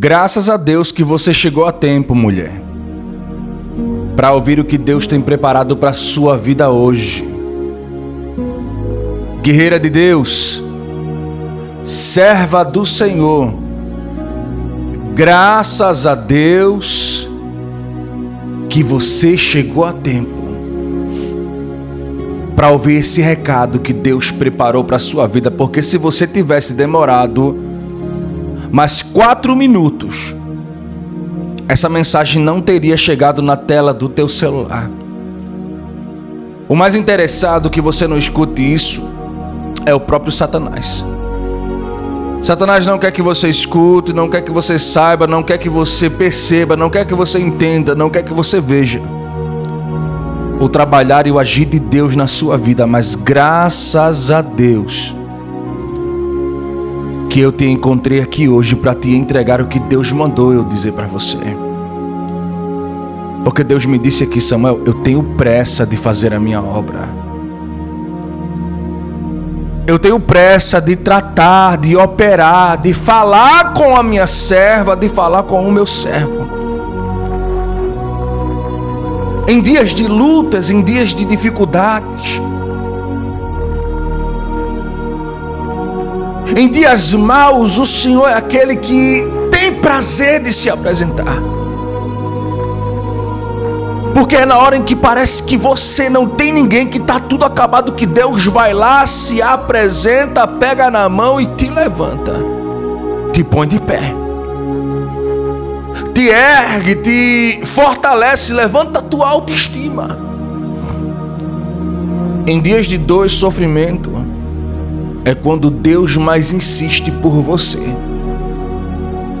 Graças a Deus que você chegou a tempo, mulher, para ouvir o que Deus tem preparado para a sua vida hoje. Guerreira de Deus, serva do Senhor, graças a Deus que você chegou a tempo para ouvir esse recado que Deus preparou para a sua vida, porque se você tivesse demorado mais 4 minutos, essa mensagem não teria chegado na tela do teu celular. O mais interessado que você não escute isso é o próprio Satanás. Satanás não quer que você escute, não quer que você saiba, não quer que você perceba, não quer que você entenda, não quer que você veja o trabalhar e o agir de Deus na sua vida. Mas graças a Deus que eu te encontrei aqui hoje para te entregar o que Deus mandou eu dizer para você. Porque Deus me disse aqui: Samuel, eu tenho pressa de fazer a minha obra. Eu tenho pressa de tratar, de operar, de falar com a minha serva, de falar com o meu servo. Em dias de lutas, em dias de dificuldades, em dias maus, o Senhor é aquele que tem prazer de se apresentar. Porque é na hora em que parece que você não tem ninguém, que está tudo acabado, que Deus vai lá, se apresenta, pega na mão e te levanta, te põe de pé, te ergue, te fortalece, levanta a tua autoestima. Em dias de dor e sofrimento é quando Deus mais insiste por você.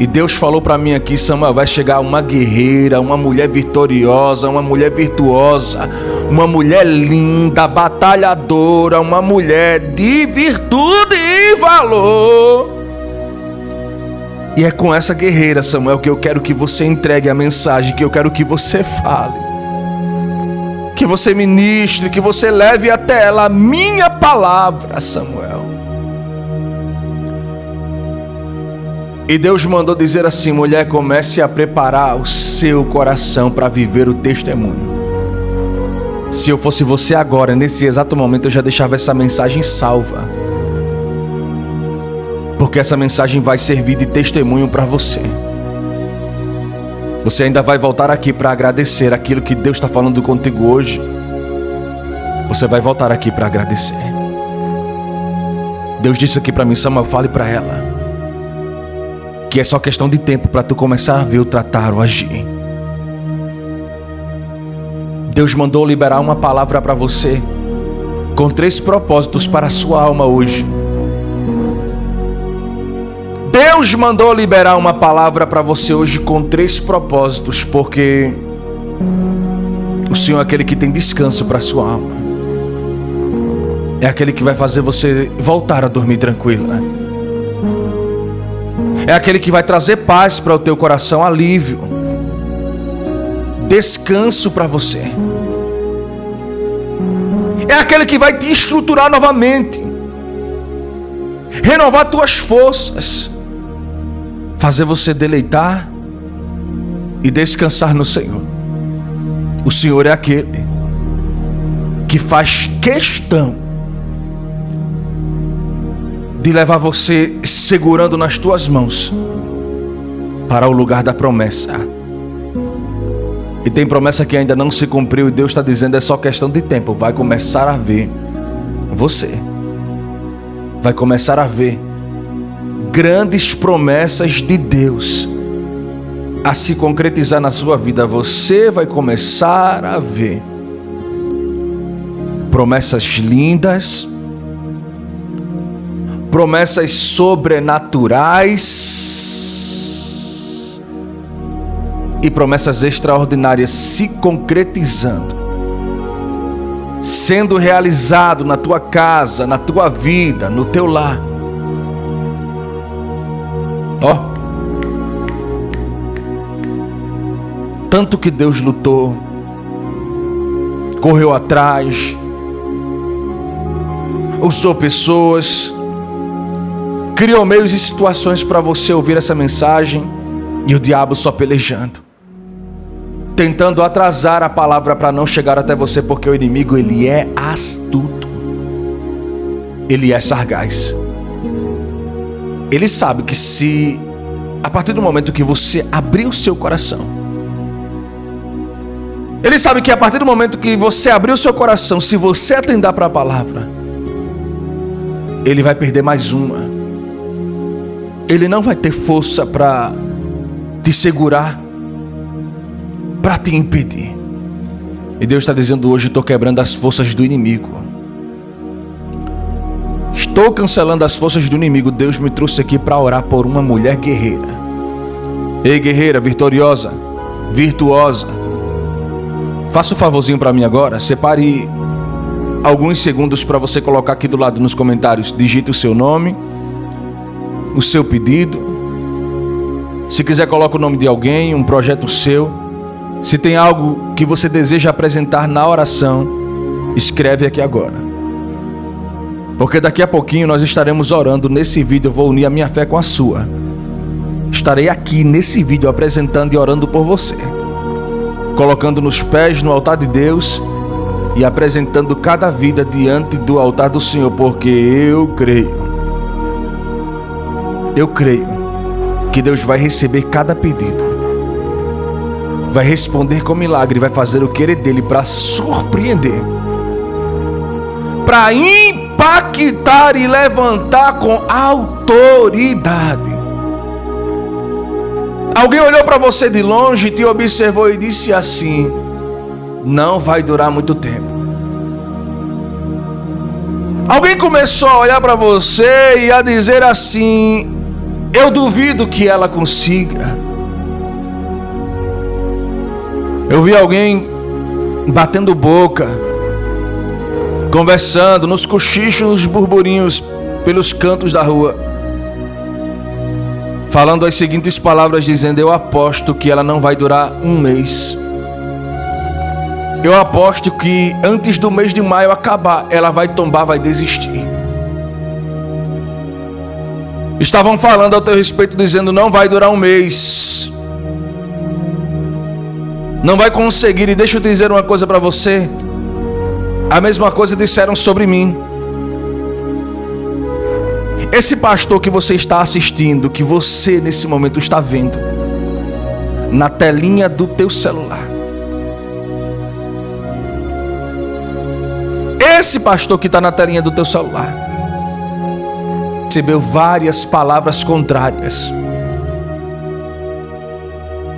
E Deus falou para mim aqui: Samuel, vai chegar uma guerreira, uma mulher vitoriosa, uma mulher virtuosa, uma mulher linda, batalhadora, uma mulher de virtude e valor. E é com essa guerreira, Samuel, que eu quero que você entregue a mensagem, que eu quero que você fale, que você ministre, que você leve até ela a minha palavra, Samuel. E Deus mandou dizer assim: mulher, comece a preparar o seu coração para viver o testemunho. Se eu fosse você agora, nesse exato momento, eu já deixava essa mensagem salva, porque essa mensagem vai servir de testemunho para você. Você ainda vai voltar aqui para agradecer aquilo que Deus está falando contigo hoje. Você vai voltar aqui para agradecer. Deus disse aqui para mim: Samuel, fale para ela que é só questão de tempo para tu começar a ver o tratar, o agir. Deus mandou liberar uma palavra para você com 3 propósitos para a sua alma hoje. Deus mandou liberar uma palavra para você hoje com 3 propósitos, porque o Senhor é aquele que tem descanso para a sua alma. É aquele que vai fazer você voltar a dormir tranquila. É aquele que vai trazer paz para o teu coração, alívio, descanso para você. É aquele que vai te estruturar novamente, renovar tuas forças, fazer você deleitar e descansar no Senhor. O Senhor é aquele que faz questão de levar você segurando nas tuas mãos para o lugar da promessa. E tem promessa que ainda não se cumpriu, e Deus está dizendo: é só questão de tempo. Vai começar a ver você, vai começar a ver grandes promessas de Deus a se concretizar na sua vida. Você vai começar a ver promessas lindas, promessas sobrenaturais e promessas extraordinárias se concretizando, sendo realizado na tua casa, na tua vida, no teu lar. Tanto que Deus lutou, correu atrás, usou pessoas, criou meios e situações para você ouvir essa mensagem, E o diabo só pelejando, tentando atrasar a palavra para não chegar até você, porque o inimigo, ele é astuto. Ele é sagaz. Ele sabe que se, a partir do momento que você abrir o seu coração, ele sabe que a partir do momento que você abrir o seu coração, se você atentar para a palavra, ele vai perder mais uma. Ele não vai ter força para te segurar, para te impedir. E Deus está dizendo hoje: estou quebrando as forças do inimigo. Estou cancelando as forças do inimigo. Deus me trouxe aqui para orar por uma mulher guerreira. Ei, guerreira, vitoriosa, virtuosa, faça um favorzinho para mim agora. Separe alguns segundos para você colocar aqui do lado nos comentários. Digite o seu nome, o seu pedido. Se quiser, coloque o nome de alguém, um projeto seu. Se tem algo que você deseja apresentar na oração, escreve aqui agora. Porque daqui a pouquinho nós estaremos orando nesse vídeo. Eu vou unir a minha fé com a sua. Estarei aqui nesse vídeo apresentando e orando por você, colocando nos pés no altar de Deus e apresentando cada vida diante do altar do Senhor, porque eu creio que Deus vai receber cada pedido, vai responder com milagre, vai fazer o querer dele para surpreender, para impactar e levantar com autoridade. Alguém olhou para você de longe, te observou e disse assim: não vai durar muito tempo. Alguém começou a olhar para você e a dizer assim: eu duvido que ela consiga. Eu vi alguém batendo boca, conversando nos cochichos, nos burburinhos pelos cantos da rua, falando as seguintes palavras, dizendo: eu aposto que ela não vai durar um mês. Eu aposto que antes do mês de maio acabar, ela vai tombar, vai desistir. Estavam falando ao teu respeito, dizendo: não vai durar um mês, não vai conseguir. E deixa eu dizer uma coisa para você: a mesma coisa disseram sobre mim. Esse pastor que você está assistindo, que você nesse momento está vendo na telinha do teu celular, esse pastor que está na telinha do teu celular recebeu várias palavras contrárias,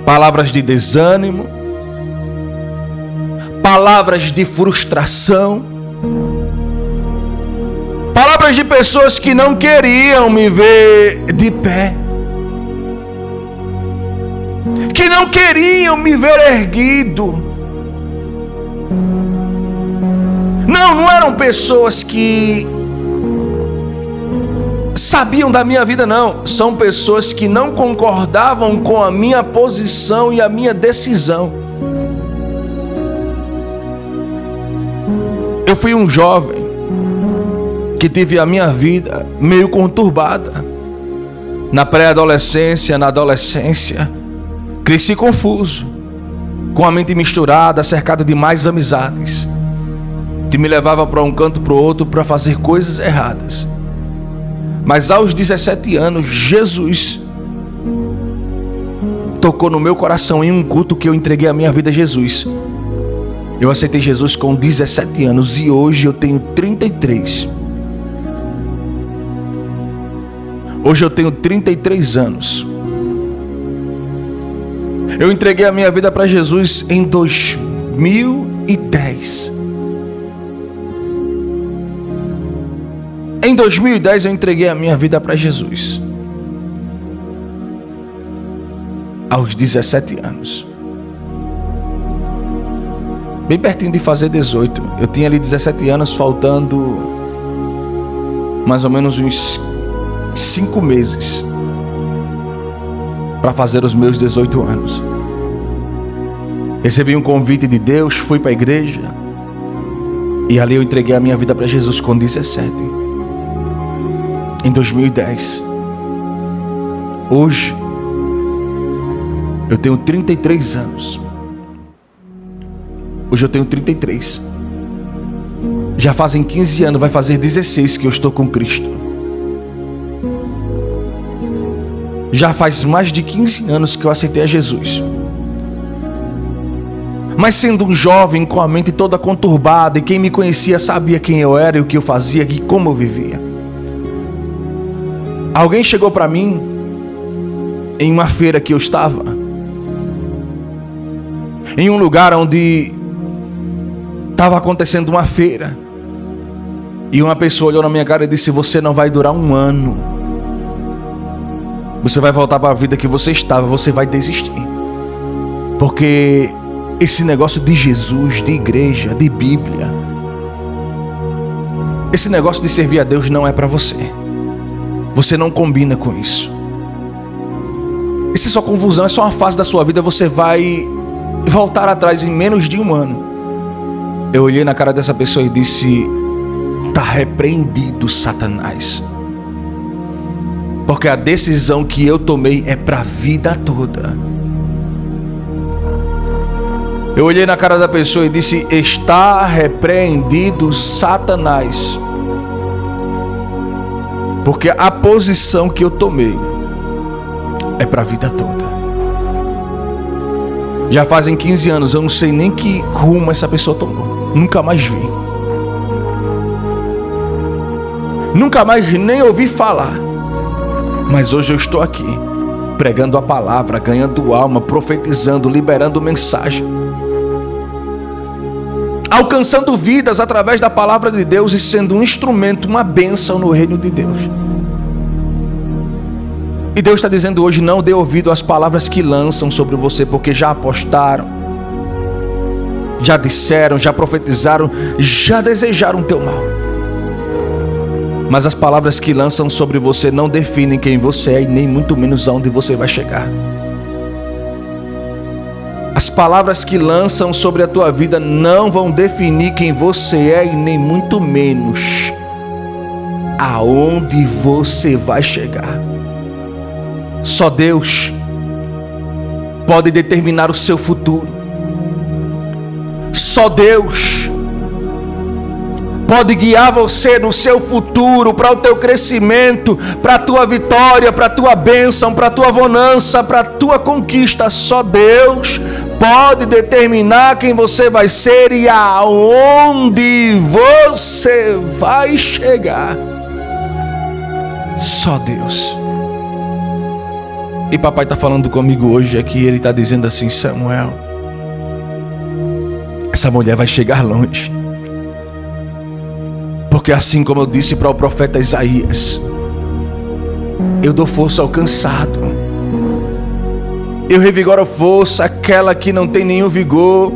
palavras de desânimo, palavras de frustração, palavras de pessoas que não queriam me ver de pé, que não queriam me ver erguido. Não eram pessoas que sabiam da minha vida, não. São pessoas que não concordavam com a minha posição e a minha decisão. Eu fui um jovem que tive a minha vida meio conturbada. Na pré-adolescência, na adolescência, cresci confuso, com a mente misturada, cercado de mais amizades, que me levava para um canto para o outro para fazer coisas erradas. Mas aos 17 anos, Jesus tocou no meu coração em um culto que eu entreguei a minha vida a Jesus. Eu aceitei Jesus com 17 anos e hoje eu tenho 33. Hoje eu tenho 33 anos. Eu entreguei a minha vida para Jesus em 2010. Em 2010 eu entreguei a minha vida para Jesus. Aos 17 anos. Bem pertinho de fazer 18. Eu tinha ali 17 anos, faltando mais ou menos uns 5 meses para fazer os meus 18 anos. Recebi um convite de Deus, fui para a igreja e ali eu entreguei a minha vida para Jesus com 17. Em 2010. Hoje Eu tenho 33 anos. Hoje eu tenho 33. Já fazem 15 anos, vai fazer 16 que eu estou com Cristo. Já faz mais de 15 anos que eu aceitei a Jesus. Mas sendo um jovem com a mente toda conturbada, e quem me conhecia sabia quem eu era e o que eu fazia e como eu vivia. Alguém chegou para mim em uma feira que eu estava, em um lugar onde estava acontecendo uma feira, e uma pessoa olhou na minha cara e disse: você não vai durar um ano, você vai voltar para a vida que você estava, você vai desistir, porque esse negócio de Jesus, de igreja, de Bíblia, esse negócio de servir a Deus não é para você. Você não combina com isso. Isso é só confusão, é só uma fase da sua vida. Você vai voltar atrás em menos de um ano. Eu olhei na cara dessa pessoa e disse: tá repreendido, Satanás. Porque a decisão que eu tomei é para a vida toda. Eu olhei na cara da pessoa e disse: está repreendido, Satanás. Porque a posição que eu tomei é para a vida toda. Já fazem 15 anos, eu não sei nem que rumo essa pessoa tomou. Nunca mais vi. Nunca mais nem ouvi falar. Mas hoje eu estou aqui, pregando a palavra, ganhando alma, profetizando, liberando mensagem, alcançando vidas através da palavra de Deus e sendo um instrumento, uma bênção no reino de Deus. E Deus está dizendo hoje: não dê ouvido às palavras que lançam sobre você, porque já apostaram, já disseram, já profetizaram, já desejaram teu mal. Mas as palavras que lançam sobre você não definem quem você é e nem muito menos aonde você vai chegar. As palavras que lançam sobre a tua vida não vão definir quem você é e nem muito menos aonde você vai chegar. Só Deus pode determinar o seu futuro. Só Deus pode guiar você no seu futuro, para o teu crescimento, para a tua vitória, para a tua bênção, para a tua bonança, para a tua conquista. Só Deus pode determinar quem você vai ser e aonde você vai chegar. Só Deus. E papai está falando comigo hoje aqui, ele está dizendo assim: Samuel, essa mulher vai chegar longe. Porque assim como eu disse para o profeta Isaías, eu dou força ao cansado, eu revigoro a força àquela que não tem nenhum vigor.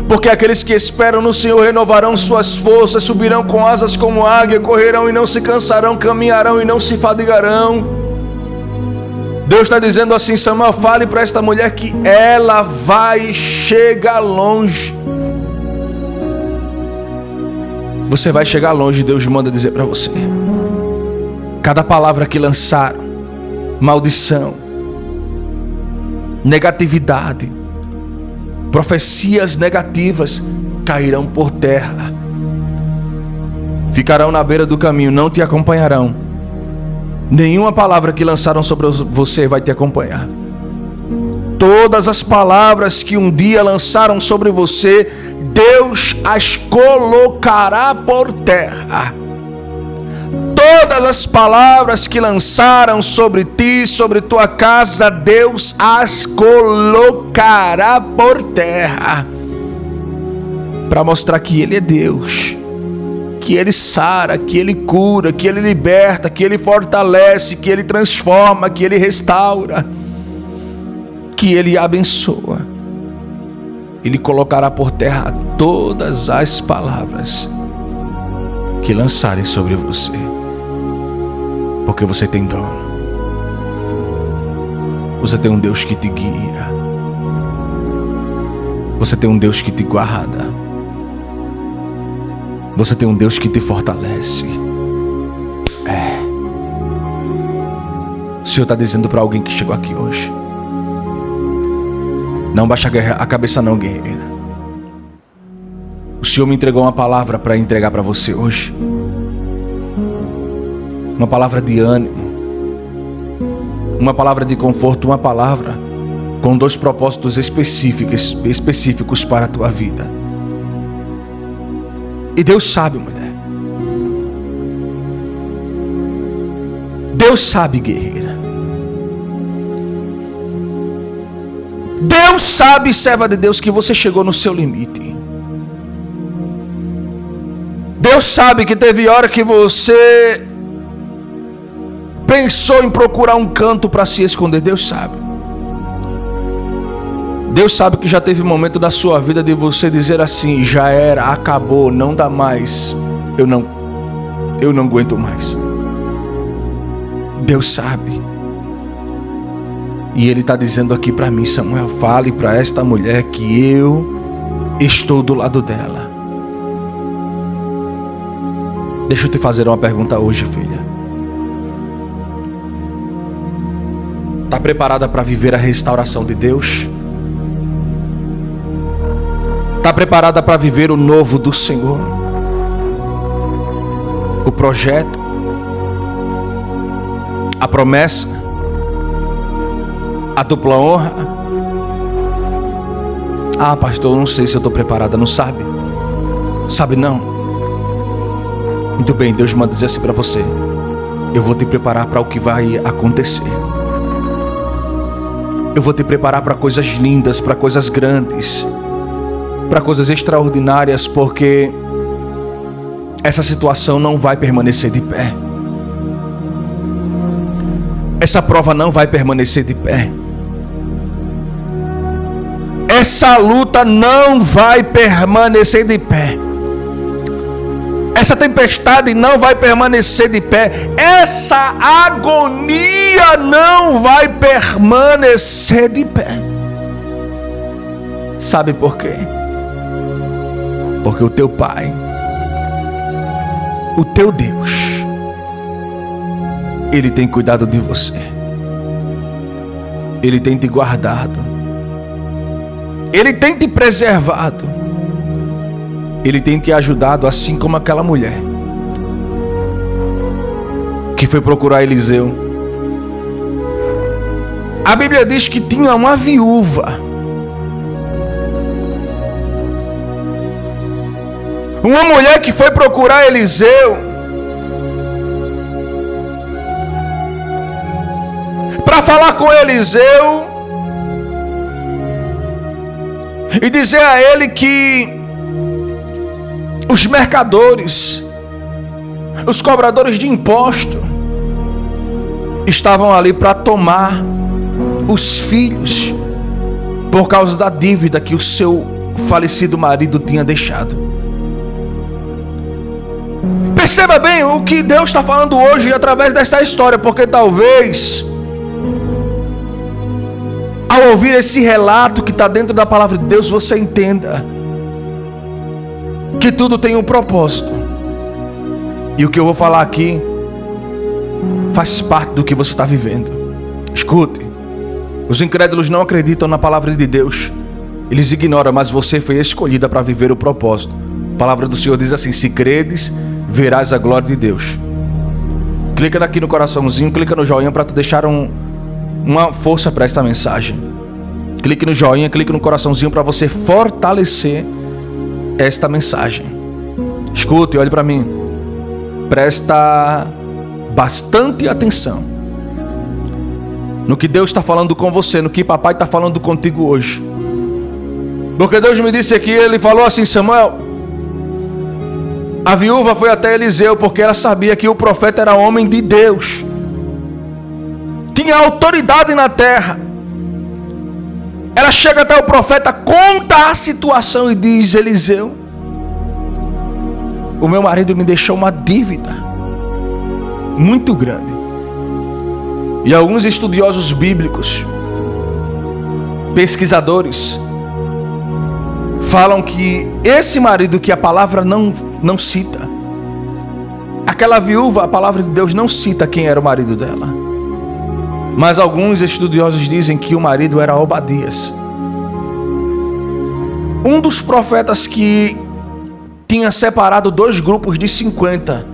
Porque aqueles que esperam no Senhor renovarão suas forças, subirão com asas como águia, correrão e não se cansarão, caminharão e não se fadigarão. Deus está dizendo assim: Samuel, fale para esta mulher que ela vai chegar longe. Você vai chegar longe, Deus manda dizer para você. Cada palavra que lançaram, maldição, negatividade, profecias negativas, cairão por terra. Ficarão na beira do caminho, não te acompanharão. Nenhuma palavra que lançaram sobre você vai te acompanhar. Todas as palavras que um dia lançaram sobre você, Deus as colocará por terra. Todas as palavras que lançaram sobre ti, sobre tua casa, Deus as colocará por terra, para mostrar que Ele é Deus, que Ele sara, que Ele cura, que Ele liberta, que Ele fortalece, que Ele transforma, que Ele restaura, que Ele abençoa. Ele colocará por terra todas as palavras que lançarem sobre você, porque você tem dono. Você tem um Deus que te guia. Você tem um Deus que te guarda. Você tem um Deus que te fortalece. O Senhor está dizendo para alguém que chegou aqui hoje: Não baixa a cabeça não, guerreira. O Senhor me entregou uma palavra para entregar para você hoje. Uma palavra de ânimo. Uma palavra de conforto, uma palavra com 2 propósitos específicos para a tua vida. E Deus sabe, mulher. Deus sabe, guerreira. Deus sabe, serva de Deus, que você chegou no seu limite. Deus sabe que teve hora que você pensou em procurar um canto para se esconder. Deus sabe. Deus sabe que já teve momento da sua vida de você dizer assim: já era, acabou, não dá mais. Eu não aguento mais. Deus sabe. E Ele está dizendo aqui para mim: Samuel, fale para esta mulher que eu estou do lado dela. Deixa eu te fazer uma pergunta hoje, filha. Está preparada para viver a restauração de Deus? Está preparada para viver o novo do Senhor? O projeto? A promessa? A dupla honra? Ah, pastor, eu não sei se eu estou preparada. Não sabe? Sabe não? Muito bem, Deus manda dizer assim para você: eu vou te preparar para o que vai acontecer. Eu vou te preparar para coisas lindas, para coisas grandes, para coisas extraordinárias, porque essa situação não vai permanecer de pé. Essa prova não vai permanecer de pé. Essa luta não vai permanecer de pé. Essa tempestade não vai permanecer de pé. Essa agonia não vai permanecer de pé. Sabe por quê? Porque o teu Pai, o teu Deus, Ele tem cuidado de você. Ele tem te guardado. Ele tem te preservado. Ele tem te ajudado, assim como aquela mulher que foi procurar Eliseu. A Bíblia diz que tinha uma viúva, uma mulher que foi procurar Eliseu para falar com Eliseu e dizer a ele que os mercadores, os cobradores de imposto, estavam ali para tomar os filhos por causa da dívida que o seu falecido marido tinha deixado. Perceba bem o que Deus está falando hoje através desta história, porque talvez, ao ouvir esse relato que está dentro da palavra de Deus, você entenda que tudo tem um propósito. E o que eu vou falar aqui faz parte do que você está vivendo. Escute, os incrédulos não acreditam na palavra de Deus. Eles ignoram, mas você foi escolhida para viver o propósito. A palavra do Senhor diz assim: se credes, verás a glória de Deus. Clica aqui no coraçãozinho, clica no joinha para tu deixar uma força para esta mensagem. Clique no joinha, clique no coraçãozinho para você fortalecer esta mensagem. Escute, olhe para mim. Presta bastante atenção no que Deus está falando com você, no que papai está falando contigo hoje. Porque Deus me disse aqui, Ele falou assim: Samuel, a viúva foi até Eliseu porque ela sabia que o profeta era homem de Deus, tinha autoridade na terra. Ela chega até o profeta, conta a situação e diz: Eliseu, o meu marido me deixou uma dívida muito grande. E alguns estudiosos bíblicos, pesquisadores, falam que esse marido que a palavra não cita, aquela viúva, a palavra de Deus não cita quem era o marido dela. Mas alguns estudiosos dizem que o marido era Obadias. um dos profetas que tinha separado 2 grupos de 50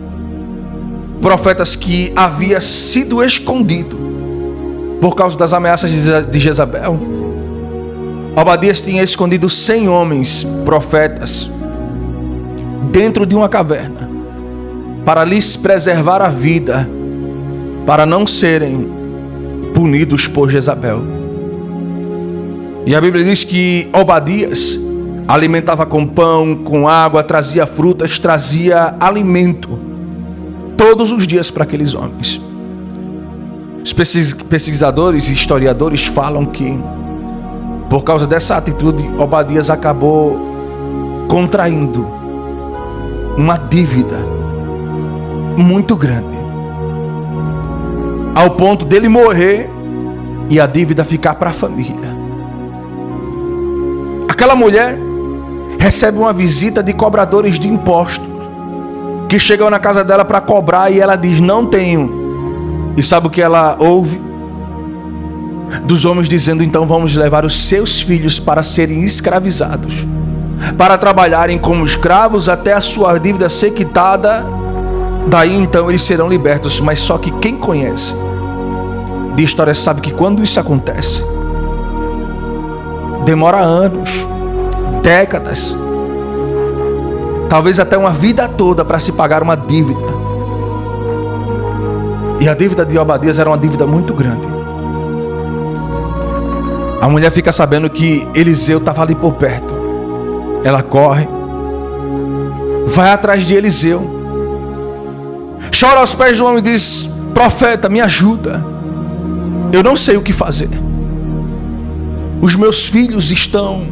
profetas que havia sido escondido por causa das ameaças de Jezabel. Obadias tinha escondido 100 homens profetas dentro de uma caverna para lhes preservar a vida, para não serem punidos por Jezabel. E a Bíblia diz que Obadias alimentava com pão, com água, trazia frutas, trazia alimento todos os dias para aqueles homens. Os pesquisadores e historiadores falam que, por causa dessa atitude, Obadias acabou contraindo uma dívida muito grande, ao ponto dele morrer e a dívida ficar para a família. Aquela mulher recebe uma visita de cobradores de impostos que chegam na casa dela para cobrar, e ela diz: não tenho. E sabe o que ela ouve? Dos homens dizendo: então vamos levar os seus filhos para serem escravizados, para trabalharem como escravos até a sua dívida ser quitada. Daí então eles serão libertos. Mas só que quem conhece de história sabe que quando isso acontece, demora anos, décadas, talvez até uma vida toda para se pagar uma dívida. E a dívida de Obadias era uma dívida muito grande. A mulher fica sabendo que Eliseu estava ali por perto. Ela corre, vai atrás de Eliseu, chora aos pés do homem e diz: profeta, me ajuda, eu não sei o que fazer. Os meus filhos estão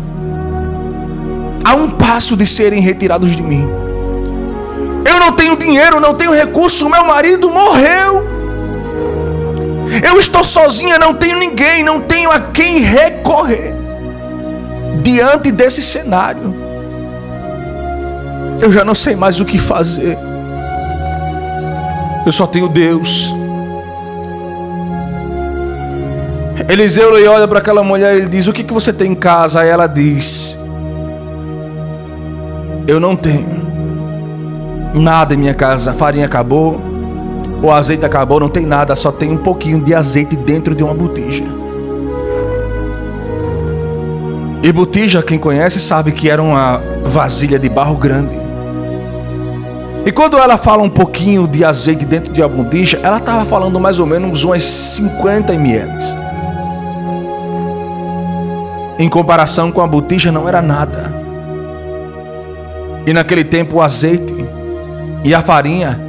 a um passo de serem retirados de mim. Eu não tenho dinheiro, não tenho recurso, meu marido morreu. Eu estou sozinha, não tenho ninguém, não tenho a quem recorrer. Diante desse cenário, eu já não sei mais o que fazer. Eu só tenho Deus. Eliseu olha para aquela mulher e ele diz: o que você tem em casa? Aí ela diz: eu não tenho nada em minha casa, a farinha acabou, o azeite acabou, não tem nada, só tem um pouquinho de azeite dentro de uma botija. E botija, quem conhece sabe que era uma vasilha de barro grande. E quando ela fala um pouquinho de azeite dentro de uma botija, ela estava falando mais ou menos umas 50 ml. Em comparação com a botija, não era nada. E naquele tempo o azeite e a farinha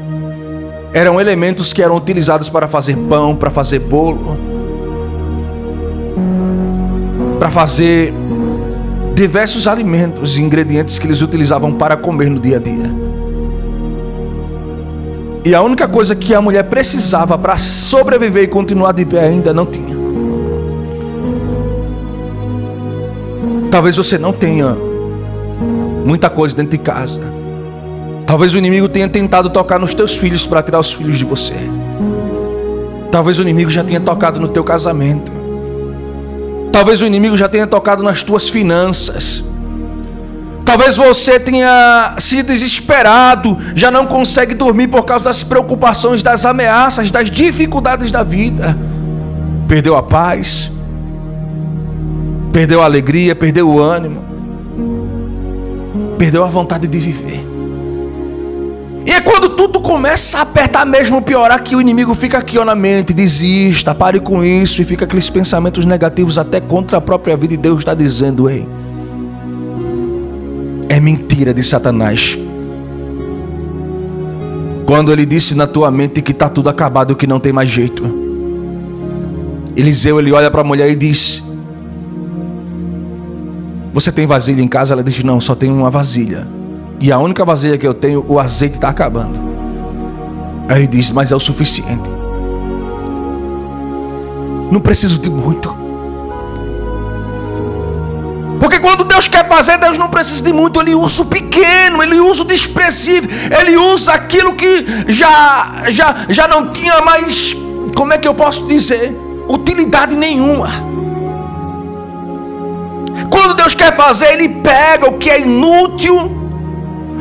eram elementos que eram utilizados para fazer pão, para fazer bolo, para fazer diversos alimentos e ingredientes que eles utilizavam para comer no dia a dia. E a única coisa que a mulher precisava para sobreviver e continuar de pé ainda não tinha. Talvez você não tenha muita coisa dentro de casa. Talvez o inimigo tenha tentado tocar nos teus filhos para tirar os filhos de você. Talvez o inimigo já tenha tocado no teu casamento. Talvez o inimigo já tenha tocado nas tuas finanças. Talvez você tenha se desesperado, já não consegue dormir por causa das preocupações, das ameaças, das dificuldades da vida. Perdeu a paz, perdeu a alegria, perdeu o ânimo, perdeu a vontade de viver. E é quando tudo começa a apertar mesmo, piorar, que o inimigo fica aqui na mente: desista, pare com isso. E fica aqueles pensamentos negativos até contra a própria vida. E Deus está dizendo: ei, é mentira de Satanás. Quando ele disse na tua mente que está tudo acabado, que não tem mais jeito. Eliseu, ele olha para a mulher e diz: você tem vasilha em casa? Ela diz: não, só tenho uma vasilha. E a única vasilha que eu tenho, o azeite está acabando. Aí ele diz: mas é o suficiente. Não preciso de muito. Porque quando Deus quer fazer, Deus não precisa de muito. Ele usa o pequeno, Ele usa o desprezível, Ele usa aquilo que já não tinha mais, como é que eu posso dizer, utilidade nenhuma. Quando quando Deus quer fazer, Ele pega o que é inútil,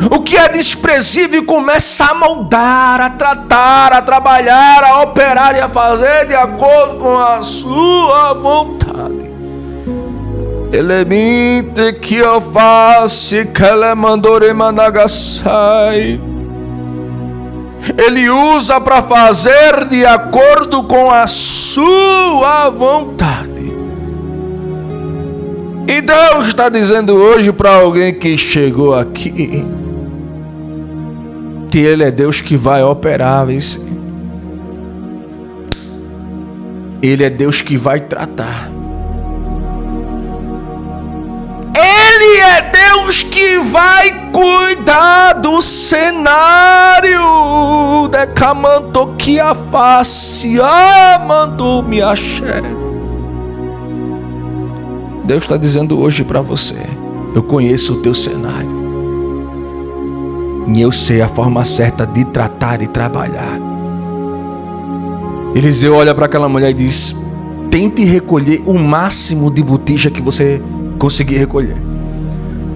o que é desprezível e começa a moldar, a tratar, a trabalhar, a operar e a fazer de acordo com a sua vontade. Elemite que eu faço, que ele mandou remanagasai. Ele usa para fazer de acordo com a sua vontade. E Deus está dizendo hoje para alguém que chegou aqui que Ele é Deus que vai operar, isso. Ele é Deus que vai tratar. Ele é Deus que vai cuidar do cenário. Decamanto que a face, mandou me axé. Deus está dizendo hoje para você: eu conheço o teu cenário e eu sei a forma certa de tratar e trabalhar. Eliseu olha para aquela mulher e diz: tente recolher o máximo de botija que você conseguir recolher.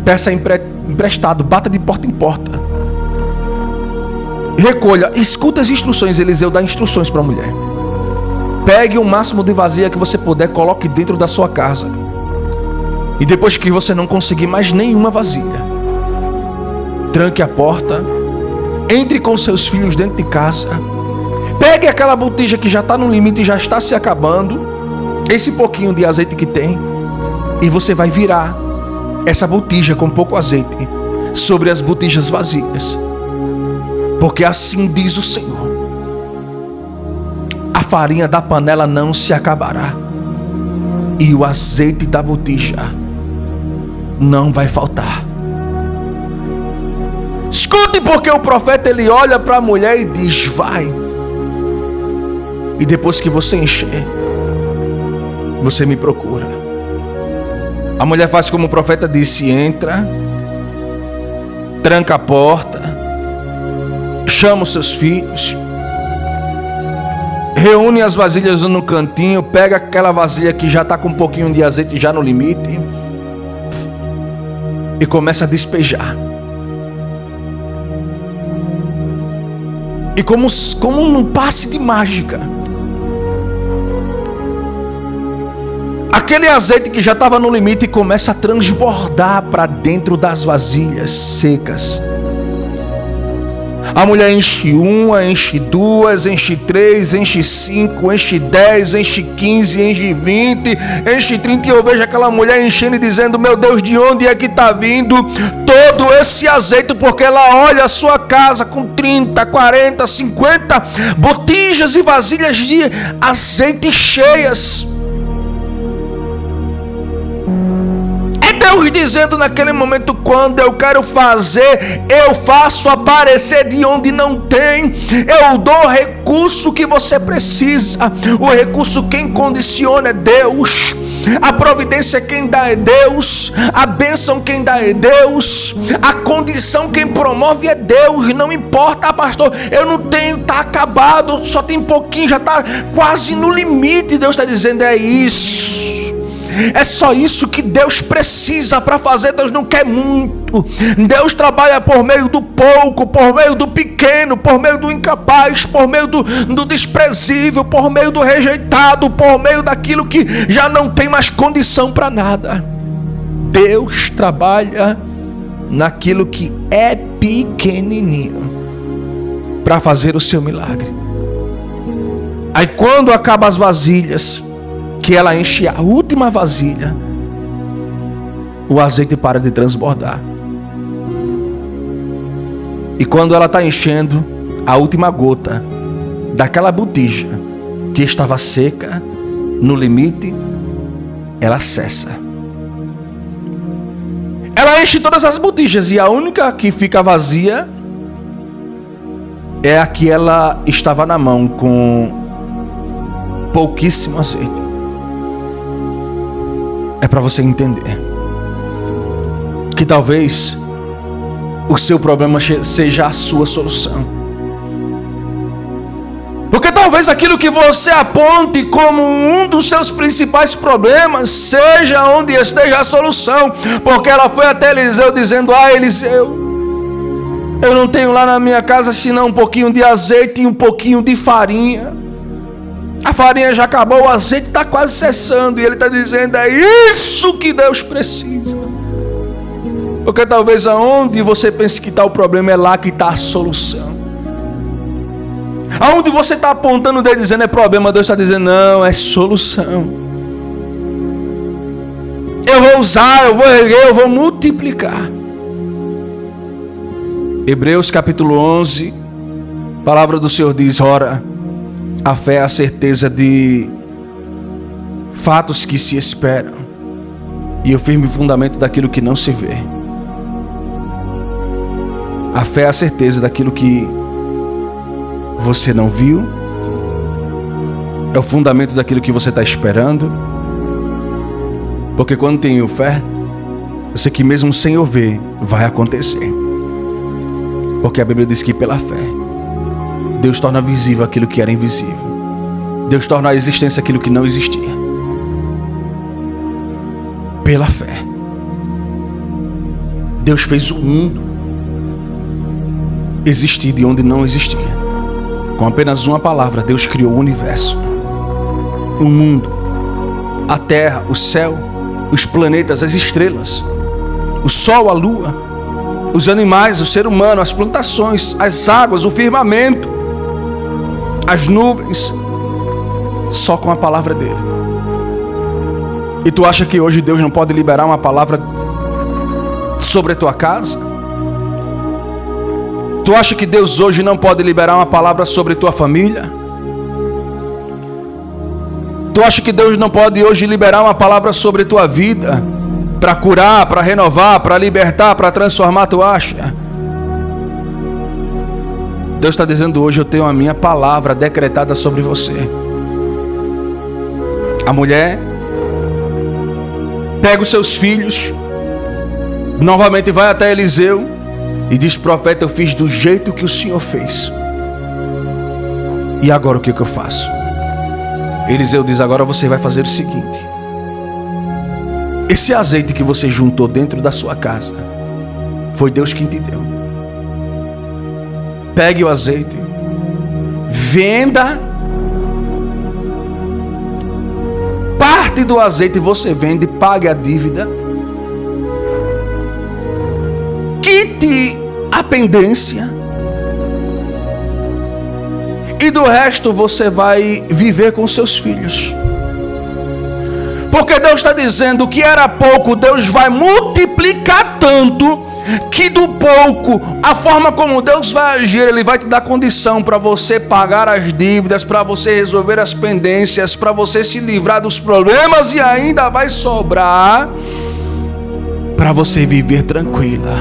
Peça emprestado, bata de porta em porta. Recolha, escuta as instruções. Eliseu dá instruções para a mulher: pegue o máximo de vasilha que você puder, coloque dentro da sua casa. E depois que você não conseguir mais nenhuma vasilha, tranque a porta, entre com seus filhos dentro de casa, pegue aquela botija que já está no limite e já está se acabando, esse pouquinho de azeite que tem, e você vai virar essa botija com pouco azeite sobre as botijas vazias, porque assim diz o Senhor: a farinha da panela não se acabará e o azeite da botija não vai faltar. Escute, porque o profeta ele olha para a mulher e diz: vai, e depois que você encher, você me procura. A mulher faz como o profeta disse: entra, tranca a porta, chama os seus filhos, reúne as vasilhas no cantinho, pega aquela vasilha que já está com um pouquinho de azeite já no limite e começa a despejar. E como num passe de mágica, aquele azeite que já estava no limite começa a transbordar para dentro das vasilhas secas. A mulher enche uma, enche duas, enche três, enche 5, enche 10, enche 15, enche 20, enche 30. E eu vejo aquela mulher enchendo e dizendo: meu Deus, de onde é que está vindo todo esse azeite? Porque ela olha a sua casa com 30, 40, 50 botijas e vasilhas de azeite cheias. Deus dizendo naquele momento: quando eu quero fazer, eu faço aparecer de onde não tem. Eu dou o recurso que você precisa. O recurso quem condiciona é Deus. A providência quem dá é Deus. A bênção quem dá é Deus. A condição quem promove é Deus. Não importa, pastor, eu não tenho, está acabado, só tem pouquinho, já está quase no limite. Deus está dizendo: é isso. É só isso que Deus precisa para fazer. Deus não quer muito. Deus trabalha por meio do pouco, por meio do pequeno, por meio do incapaz, por meio do desprezível, por meio do rejeitado, por meio daquilo que já não tem mais condição para nada. Deus trabalha naquilo que é pequenininho para fazer o seu milagre. Aí quando acaba as vasilhas, que ela enche a última vasilha, o azeite para de transbordar. E quando ela está enchendo a última gota daquela botija que estava seca, no limite, ela cessa. Ela enche todas as botijas e a única que fica vazia é a que ela estava na mão com pouquíssimo azeite. É para você entender que talvez o seu problema seja a sua solução. Porque talvez aquilo que você aponte como um dos seus principais problemas seja onde esteja a solução. Porque ela foi até Eliseu dizendo: Eliseu, eu não tenho lá na minha casa senão um pouquinho de azeite e um pouquinho de farinha. A farinha já acabou, o azeite está quase cessando. E ele está dizendo: é isso que Deus precisa. Porque talvez aonde você pense que está o problema, é lá que está a solução. Aonde você está apontando o dedo dizendo é problema, Deus está dizendo: não, é solução. Eu vou usar, eu vou erguer, eu vou multiplicar. Hebreus capítulo 11, a palavra do Senhor diz: ora, a fé é a certeza de fatos que se esperam e o firme fundamento daquilo que não se vê. A fé é a certeza daquilo que você não viu, é o fundamento daquilo que você está esperando. Porque quando tenho fé, eu sei que mesmo sem eu ver, vai acontecer. Porque a Bíblia diz que pela fé, Deus torna visível aquilo que era invisível. Deus torna a existência aquilo que não existia. Pela fé, Deus fez o mundo existir de onde não existia. Com apenas uma palavra, Deus criou o universo, o mundo, a terra, o céu, os planetas, as estrelas, o sol, a lua, os animais, o ser humano, as plantações, as águas, o firmamento, as nuvens, só com a palavra dele. E tu acha que hoje Deus não pode liberar uma palavra sobre a tua casa? Tu acha que Deus hoje não pode liberar uma palavra sobre tua família? Tu acha que Deus não pode hoje liberar uma palavra sobre tua vida? Para curar, para renovar, para libertar, para transformar, tu acha? Deus está dizendo hoje: eu tenho a minha palavra decretada sobre você. A mulher pega os seus filhos, novamente vai até Eliseu e diz: profeta, eu fiz do jeito que o Senhor fez. E agora o que eu faço? Eliseu diz: agora você vai fazer o seguinte: esse azeite que você juntou dentro da sua casa, foi Deus quem te deu. Pegue o azeite, venda parte do azeite, você vende, pague a dívida, quite a pendência, e do resto você vai viver com seus filhos. Porque Deus está dizendo que era pouco, Deus vai multiplicar tanto, que do pouco, a forma como Deus vai agir, Ele vai te dar condição para você pagar as dívidas, para você resolver as pendências, para você se livrar dos problemas, e ainda vai sobrar para você viver tranquila,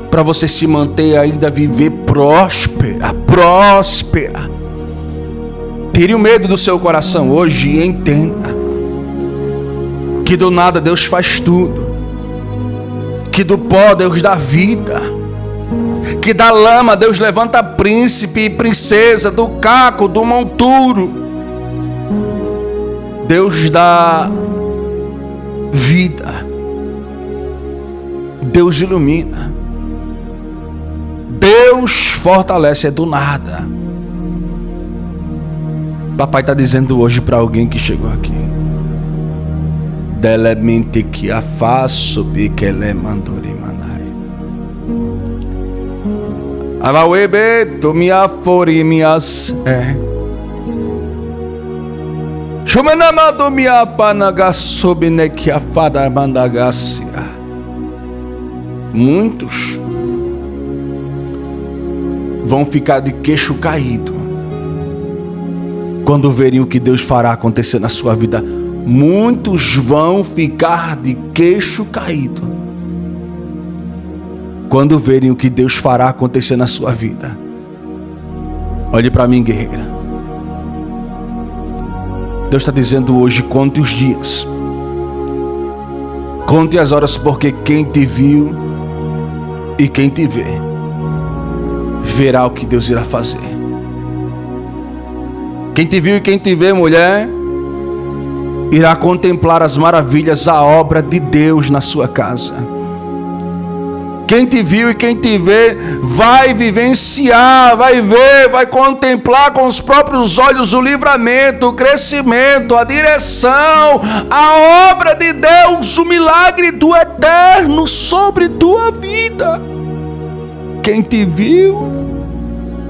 para você se manter ainda, viver próspera. Tire o medo do seu coração hoje e entenda que do nada Deus faz tudo, que do pó Deus dá vida, que da lama Deus levanta príncipe e princesa, do caco, do monturo Deus dá vida, Deus ilumina, Deus fortalece, é do nada. Papai está dizendo hoje para alguém que chegou aqui: Delemente que a faço biquele mandori manai. Alauebe to minha fori minhas Chumanamado minha panagasobine que a fada mandagacia. Muitos vão ficar de queixo caído quando verem o que Deus fará acontecer na sua vida. Muitos vão ficar de queixo caído quando verem o que Deus fará acontecer na sua vida. Olhe para mim, guerreira. Deus está dizendo hoje: conte os dias, conte as horas, porque quem te viu e quem te vê verá o que Deus irá fazer. Quem te viu e quem te vê, mulher, irá contemplar as maravilhas, a obra de Deus na sua casa. Quem te viu e quem te vê vai vivenciar, vai ver, vai contemplar com os próprios olhos o livramento, o crescimento, a direção, a obra de Deus, o milagre do eterno sobre tua vida. Quem te viu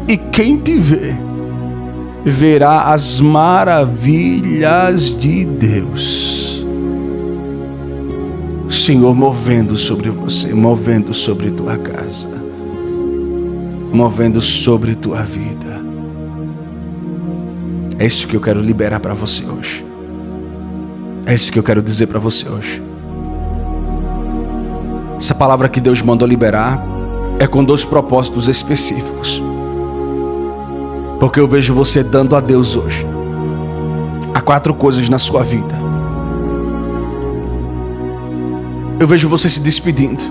e quem te vê verá as maravilhas de Deus. Senhor movendo sobre você, movendo sobre tua casa, movendo sobre tua vida. É isso que eu quero liberar para você hoje. É isso que eu quero dizer para você hoje. Essa palavra que Deus mandou liberar é com 2 propósitos específicos. Porque eu vejo você dando a Deus hoje. Há 4 coisas na sua vida. Eu vejo você se despedindo.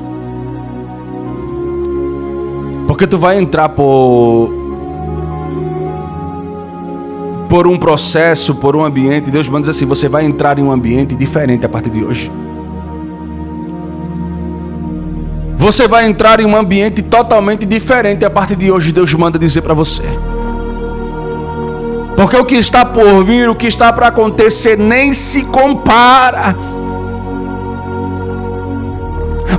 Porque tu vai entrar por um processo, por um ambiente. Deus manda dizer assim, você vai entrar em um ambiente diferente a partir de hoje. Você vai entrar em um ambiente totalmente diferente a partir de hoje. Deus manda dizer para você. Porque o que está por vir, o que está para acontecer nem se compara.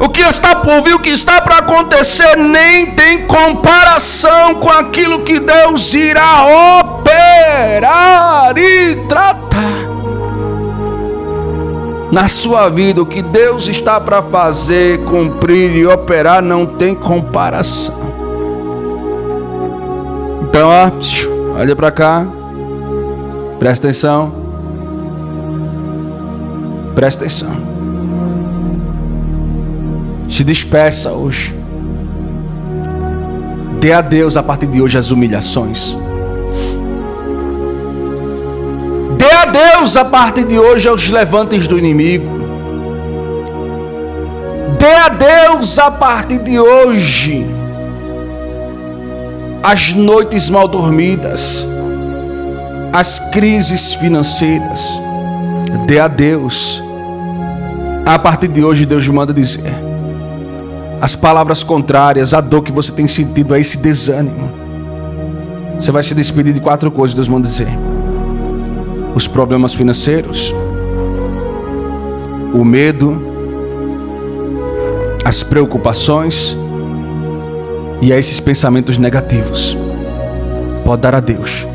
O que está por vir, o que está para acontecer nem tem comparação com aquilo que Deus irá operar e tratar na sua vida. O que Deus está para fazer, cumprir e operar não tem comparação. Então, olha para cá. Presta atenção. Presta atenção. Se despeça hoje. Dê a Deus a partir de hoje as humilhações. Dê a Deus a partir de hoje os levantes do inimigo. Dê a Deus a partir de hoje as noites mal dormidas, as crises financeiras. Dê a Deus. A partir de hoje Deus manda dizer as palavras contrárias, a dor que você tem sentido, a esse desânimo. Você vai se despedir de 4 coisas, Deus manda dizer: os problemas financeiros, o medo, as preocupações e a esses pensamentos negativos. Pode dar a Deus,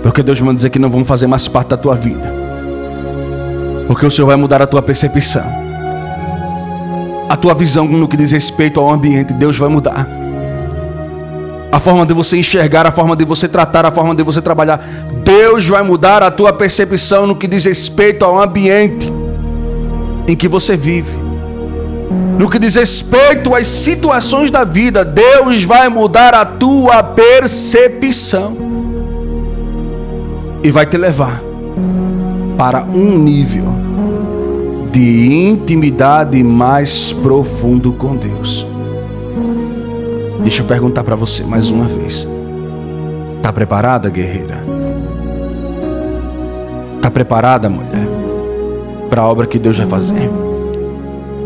porque Deus manda dizer que não vão fazer mais parte da tua vida, porque o Senhor vai mudar a tua percepção. A tua visão no que diz respeito ao ambiente, Deus vai mudar. A forma de você enxergar, a forma de você tratar, a forma de você trabalhar. Deus vai mudar a tua percepção no que diz respeito ao ambiente em que você vive. No que diz respeito às situações da vida, Deus vai mudar a tua percepção. E vai te levar para um nível de intimidade mais profundo com Deus. Deixa eu perguntar para você mais uma vez. Tá preparada, guerreira? Tá preparada, mulher, para a obra que Deus vai fazer?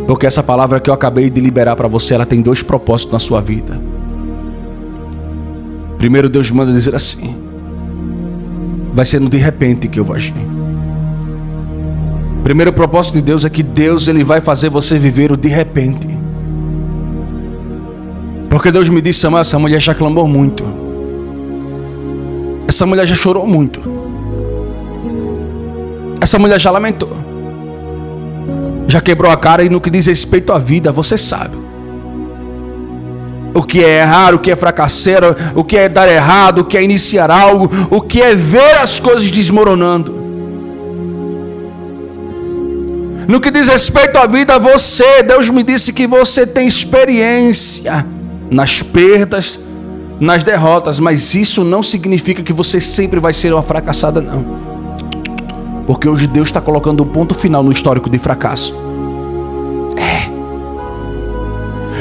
Porque essa palavra que eu acabei de liberar para você, ela tem 2 propósitos na sua vida. Primeiro, Deus manda dizer assim: vai ser no de repente que eu vou agir. Primeiro propósito de Deus é que Deus ele vai fazer você viver o de repente. Porque Deus me disse: Samuel, essa mulher já clamou muito. Essa mulher já chorou muito. Essa mulher já lamentou. Já quebrou a cara, e no que diz respeito à vida, você sabe o que é errar, o que é fracassar, o que é dar errado, o que é iniciar algo, o que é ver as coisas desmoronando. No que diz respeito à vida, Deus me disse que você tem experiência nas perdas, nas derrotas, mas isso não significa que você sempre vai ser uma fracassada, não. Porque hoje Deus está colocando um ponto final no histórico de fracasso.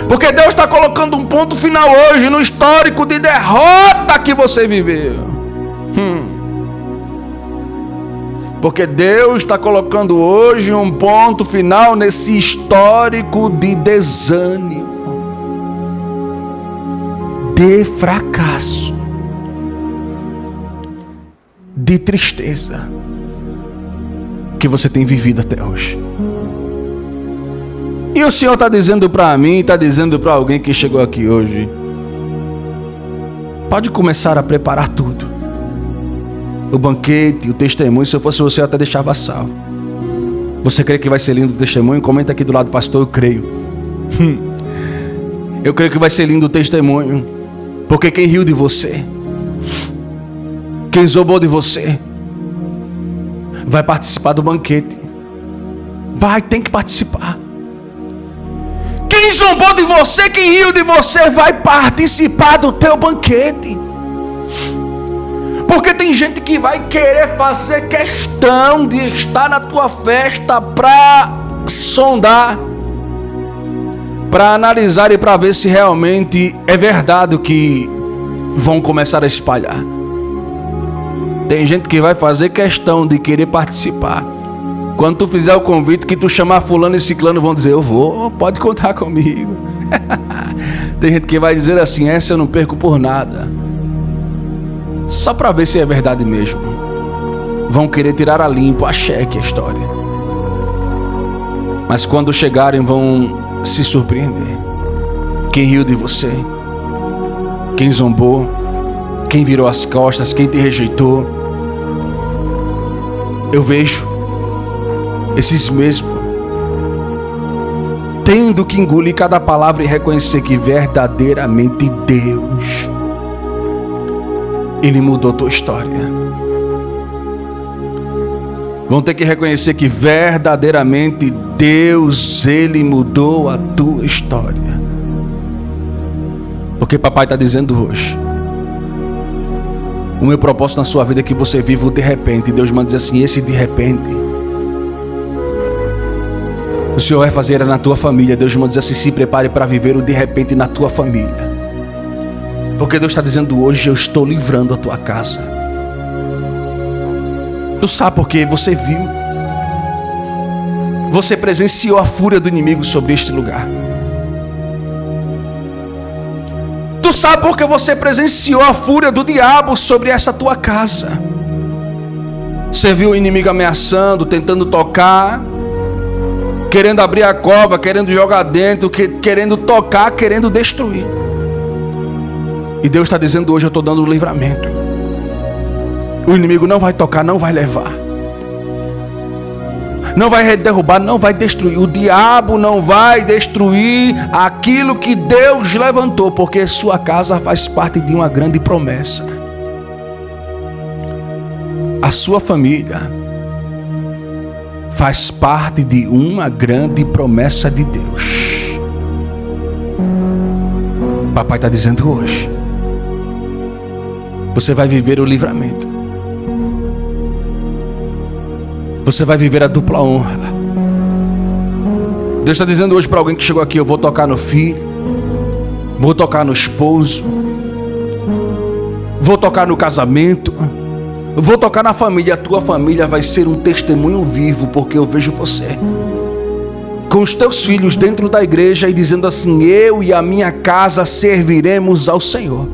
Porque Deus está colocando um ponto final hoje no histórico de derrota que você viveu. Porque Deus está colocando hoje um ponto final nesse histórico de desânimo, de fracasso, de tristeza que você tem vivido até hoje. E o Senhor está dizendo para mim, está dizendo para alguém que chegou aqui hoje: pode começar a preparar tudo. O banquete, o testemunho. Se eu fosse você, eu até deixava salvo. Você crê que vai ser lindo o testemunho? Comenta aqui do lado, pastor, eu creio. Eu creio que vai ser lindo o testemunho. Porque quem riu de você, quem zombou de você, vai participar do banquete. Tem que participar. Quem zombou de você, quem riu de você, vai participar do teu banquete. Porque tem gente que vai querer fazer questão de estar na tua festa para sondar, para analisar e para ver se realmente é verdade o que vão começar a espalhar. Tem gente que vai fazer questão de querer participar. Quando tu fizer o convite, que tu chamar fulano e ciclano, vão dizer: eu vou, pode contar comigo. Tem gente que vai dizer assim: essa eu não perco por nada. Só para ver se é verdade mesmo. Vão querer tirar a limpo, a cheque a história. Mas quando chegarem vão se surpreender. Quem riu de você, quem zombou, quem virou as costas, quem te rejeitou. Eu vejo esses mesmos tendo que engolir cada palavra e reconhecer que verdadeiramente Deus, Ele mudou tua história. Vão ter que reconhecer que verdadeiramente Deus, Ele mudou a tua história. Porque papai está dizendo hoje: o meu propósito na sua vida é que você viva o de repente. Deus manda dizer assim: esse de repente o Senhor vai fazer na tua família. Deus manda dizer assim: se prepare para viver o de repente na tua família. Porque Deus está dizendo hoje: eu estou livrando a tua casa. Tu sabe por quê? Você viu. Você presenciou a fúria do inimigo sobre este lugar. Tu sabe por que você presenciou a fúria do diabo sobre essa tua casa. Você viu o inimigo ameaçando, tentando tocar, querendo abrir a cova, querendo jogar dentro, querendo tocar, querendo destruir. E Deus está dizendo hoje: eu estou dando o livramento. O inimigo não vai tocar, não vai levar, não vai derrubar, não vai destruir. O diabo não vai destruir aquilo que Deus levantou, porque sua casa faz parte de uma grande promessa. A sua família faz parte de uma grande promessa de Deus. Papai está dizendo hoje: você vai viver o livramento. Você vai viver a dupla honra. Deus está dizendo hoje para alguém que chegou aqui: eu vou tocar no filho, vou tocar no esposo, vou tocar no casamento, vou tocar na família. A tua família vai ser um testemunho vivo, porque eu vejo você com os teus filhos dentro da igreja e dizendo assim: eu e a minha casa serviremos ao Senhor.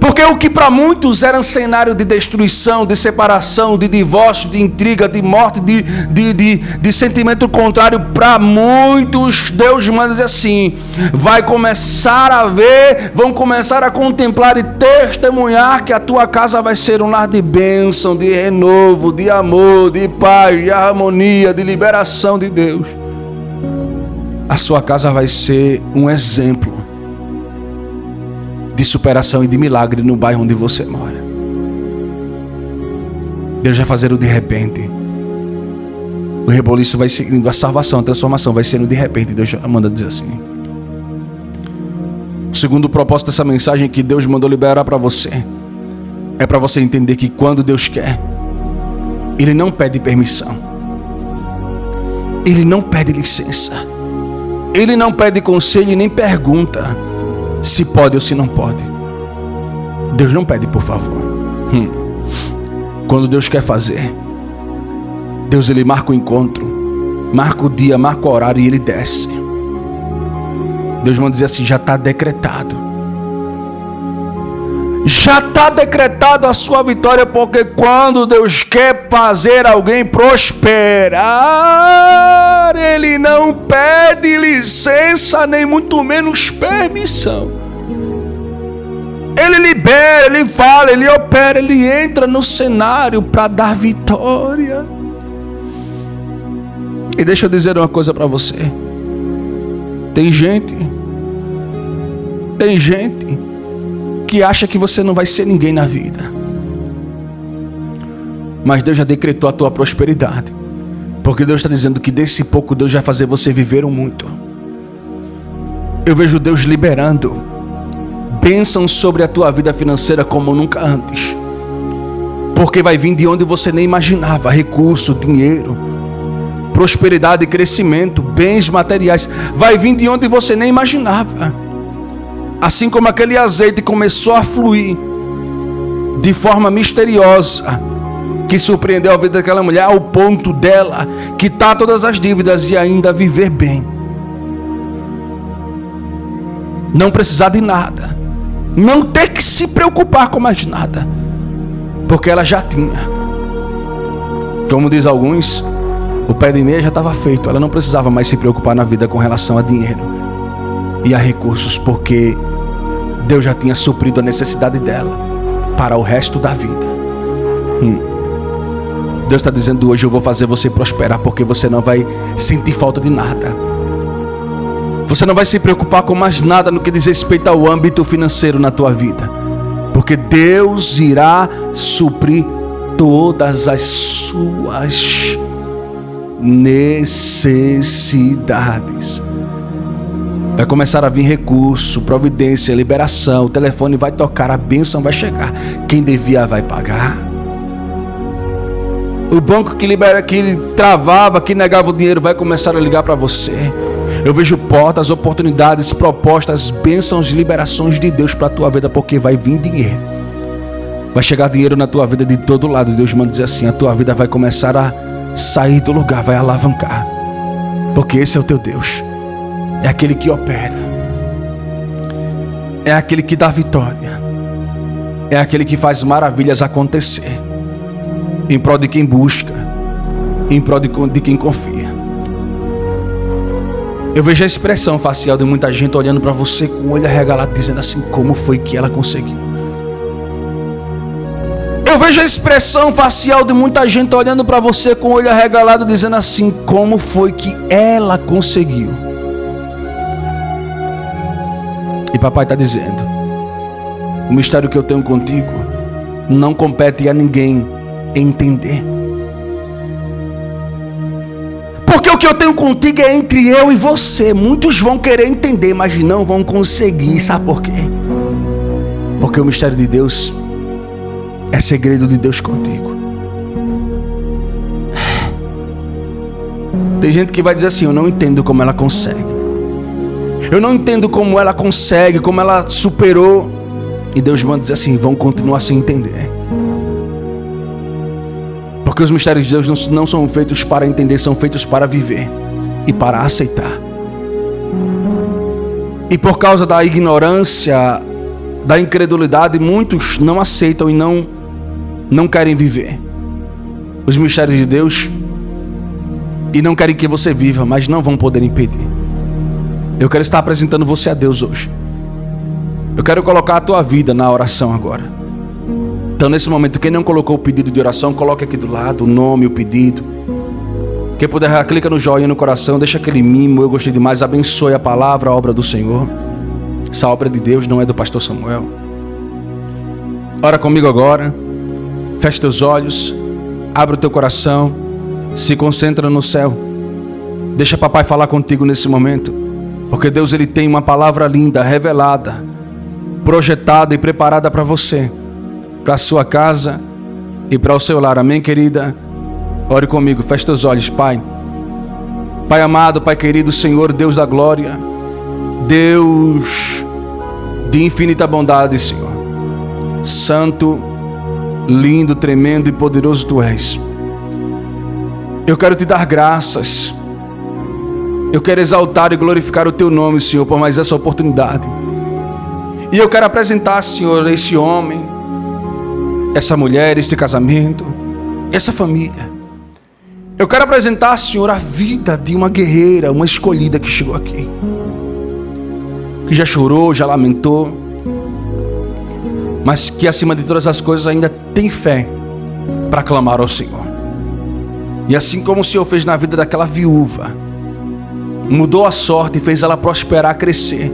Porque o que para muitos era um cenário de destruição, de separação, de divórcio, de intriga, de morte, de sentimento contrário, para muitos Deus manda dizer assim: vai começar a ver, vão começar a contemplar e testemunhar que a tua casa vai ser um lar de bênção, de renovo, de amor, de paz, de harmonia, de liberação de Deus. A sua casa vai ser um exemplo de superação e de milagre no bairro onde você mora. Deus vai fazer o de repente. O reboliço vai seguindo, a salvação, a transformação vai sendo de repente. Deus manda dizer assim. O segundo propósito dessa mensagem que Deus mandou liberar para você é para você entender que quando Deus quer, Ele não pede permissão, Ele não pede licença, Ele não pede conselho e nem pergunta se pode ou se não pode. Deus não pede por favor. Quando Deus quer fazer, Deus, ele marca o encontro, marca o dia, marca o horário e ele desce. Deus manda dizer assim: já está decretado. Já está decretado a sua vitória, porque quando Deus quer fazer alguém prosperar, Ele não pede licença, nem muito menos permissão. Ele libera, Ele fala, Ele opera, Ele entra no cenário para dar vitória. E deixa eu dizer uma coisa para você. Tem gente que acha que você não vai ser ninguém na vida. Mas Deus já decretou a tua prosperidade. Porque Deus está dizendo que desse pouco Deus vai fazer você viver muito. Eu vejo Deus liberando bênçãos sobre a tua vida financeira como nunca antes. Porque vai vir de onde você nem imaginava. Recurso, dinheiro, prosperidade e crescimento, bens materiais. Vai vir de onde você nem imaginava. Assim como aquele azeite começou a fluir de forma misteriosa, que surpreendeu a vida daquela mulher, ao ponto dela quitar todas as dívidas e ainda viver bem. Não precisar de nada, não ter que se preocupar com mais nada, porque ela já tinha. Como diz alguns, o pé de meia já estava feito. Ela não precisava mais se preocupar na vida com relação a dinheiro e a recursos, porque Deus já tinha suprido a necessidade dela para o resto da vida. Deus está dizendo hoje: eu vou fazer você prosperar, porque você não vai sentir falta de nada. Você não vai se preocupar com mais nada no que diz respeito ao âmbito financeiro na tua vida, porque Deus irá suprir todas as suas necessidades. Vai começar a vir recurso, providência, liberação. O telefone vai tocar, a bênção vai chegar. Quem devia vai pagar. O banco que travava, que negava o dinheiro, vai começar a ligar para você. Eu vejo portas, oportunidades, propostas, bênçãos, liberações de Deus para a tua vida, porque vai vir dinheiro. Vai chegar dinheiro na tua vida de todo lado. Deus manda dizer assim: a tua vida vai começar a sair do lugar, vai alavancar, porque esse é o teu Deus. É aquele que opera, é aquele que dá vitória, é aquele que faz maravilhas acontecer, em prol de quem busca, em prol de quem confia. Eu vejo a expressão facial de muita gente olhando para você com o olho arregalado, dizendo assim: como foi que ela conseguiu? Eu vejo a expressão facial de muita gente olhando para você com o olho arregalado, dizendo assim: como foi que ela conseguiu? E papai está dizendo: o mistério que eu tenho contigo não compete a ninguém entender. Porque o que eu tenho contigo é entre eu e você. Muitos vão querer entender, mas não vão conseguir. Sabe por quê? Porque o mistério de Deus é segredo de Deus contigo. Tem gente que vai dizer assim: eu não entendo como ela consegue. Eu não entendo como ela consegue, como ela superou. E Deus manda dizer assim: vão continuar sem entender. Porque os mistérios de Deus não são feitos para entender, são feitos para viver e para aceitar. E por causa da ignorância, da incredulidade, muitos não aceitam e não querem viver os mistérios de Deus, e não querem que você viva, mas não vão poder impedir. Eu quero estar apresentando você a Deus hoje. Eu quero colocar a tua vida na oração agora. Então, nesse momento, quem não colocou o pedido de oração, coloque aqui do lado o nome, o pedido. Quem puder, clica no joinha no coração, deixa aquele mimo: eu gostei demais, abençoe a palavra, a obra do Senhor. Essa obra de Deus não é do pastor Samuel. Ora comigo agora. Feche teus olhos, abre o teu coração, se concentra no céu. Deixa papai falar contigo nesse momento. Porque Deus, ele tem uma palavra linda, revelada, projetada e preparada para você, para a sua casa e para o seu lar. Amém, querida? Ore comigo, feche teus olhos, Pai. Pai amado, Pai querido, Senhor, Deus da glória, Deus de infinita bondade, Senhor. Santo, lindo, tremendo e poderoso Tu és. Eu quero te dar graças. Eu quero exaltar e glorificar o teu nome, Senhor, por mais essa oportunidade. E eu quero apresentar, Senhor, esse homem, essa mulher, esse casamento, essa família. Eu quero apresentar, Senhor, a vida de uma guerreira, uma escolhida que chegou aqui, que já chorou, já lamentou, mas que acima de todas as coisas ainda tem fé para clamar ao Senhor. E assim como o Senhor fez na vida daquela viúva, mudou a sorte e fez ela prosperar, crescer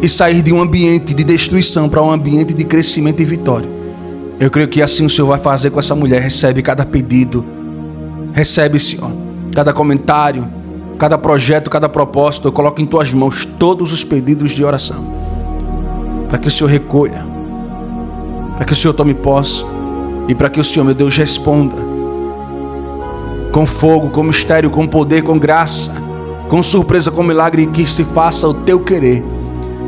e sair de um ambiente de destruição para um ambiente de crescimento e vitória. Eu creio que assim o Senhor vai fazer com essa mulher. Recebe cada pedido, recebe, Senhor, cada comentário, cada projeto, cada propósito. Eu coloco em tuas mãos todos os pedidos de oração, para que o Senhor recolha, para que o Senhor tome posse e para que o Senhor, meu Deus, responda com fogo, com mistério, com poder, com graça, com surpresa, com milagre, e que se faça o teu querer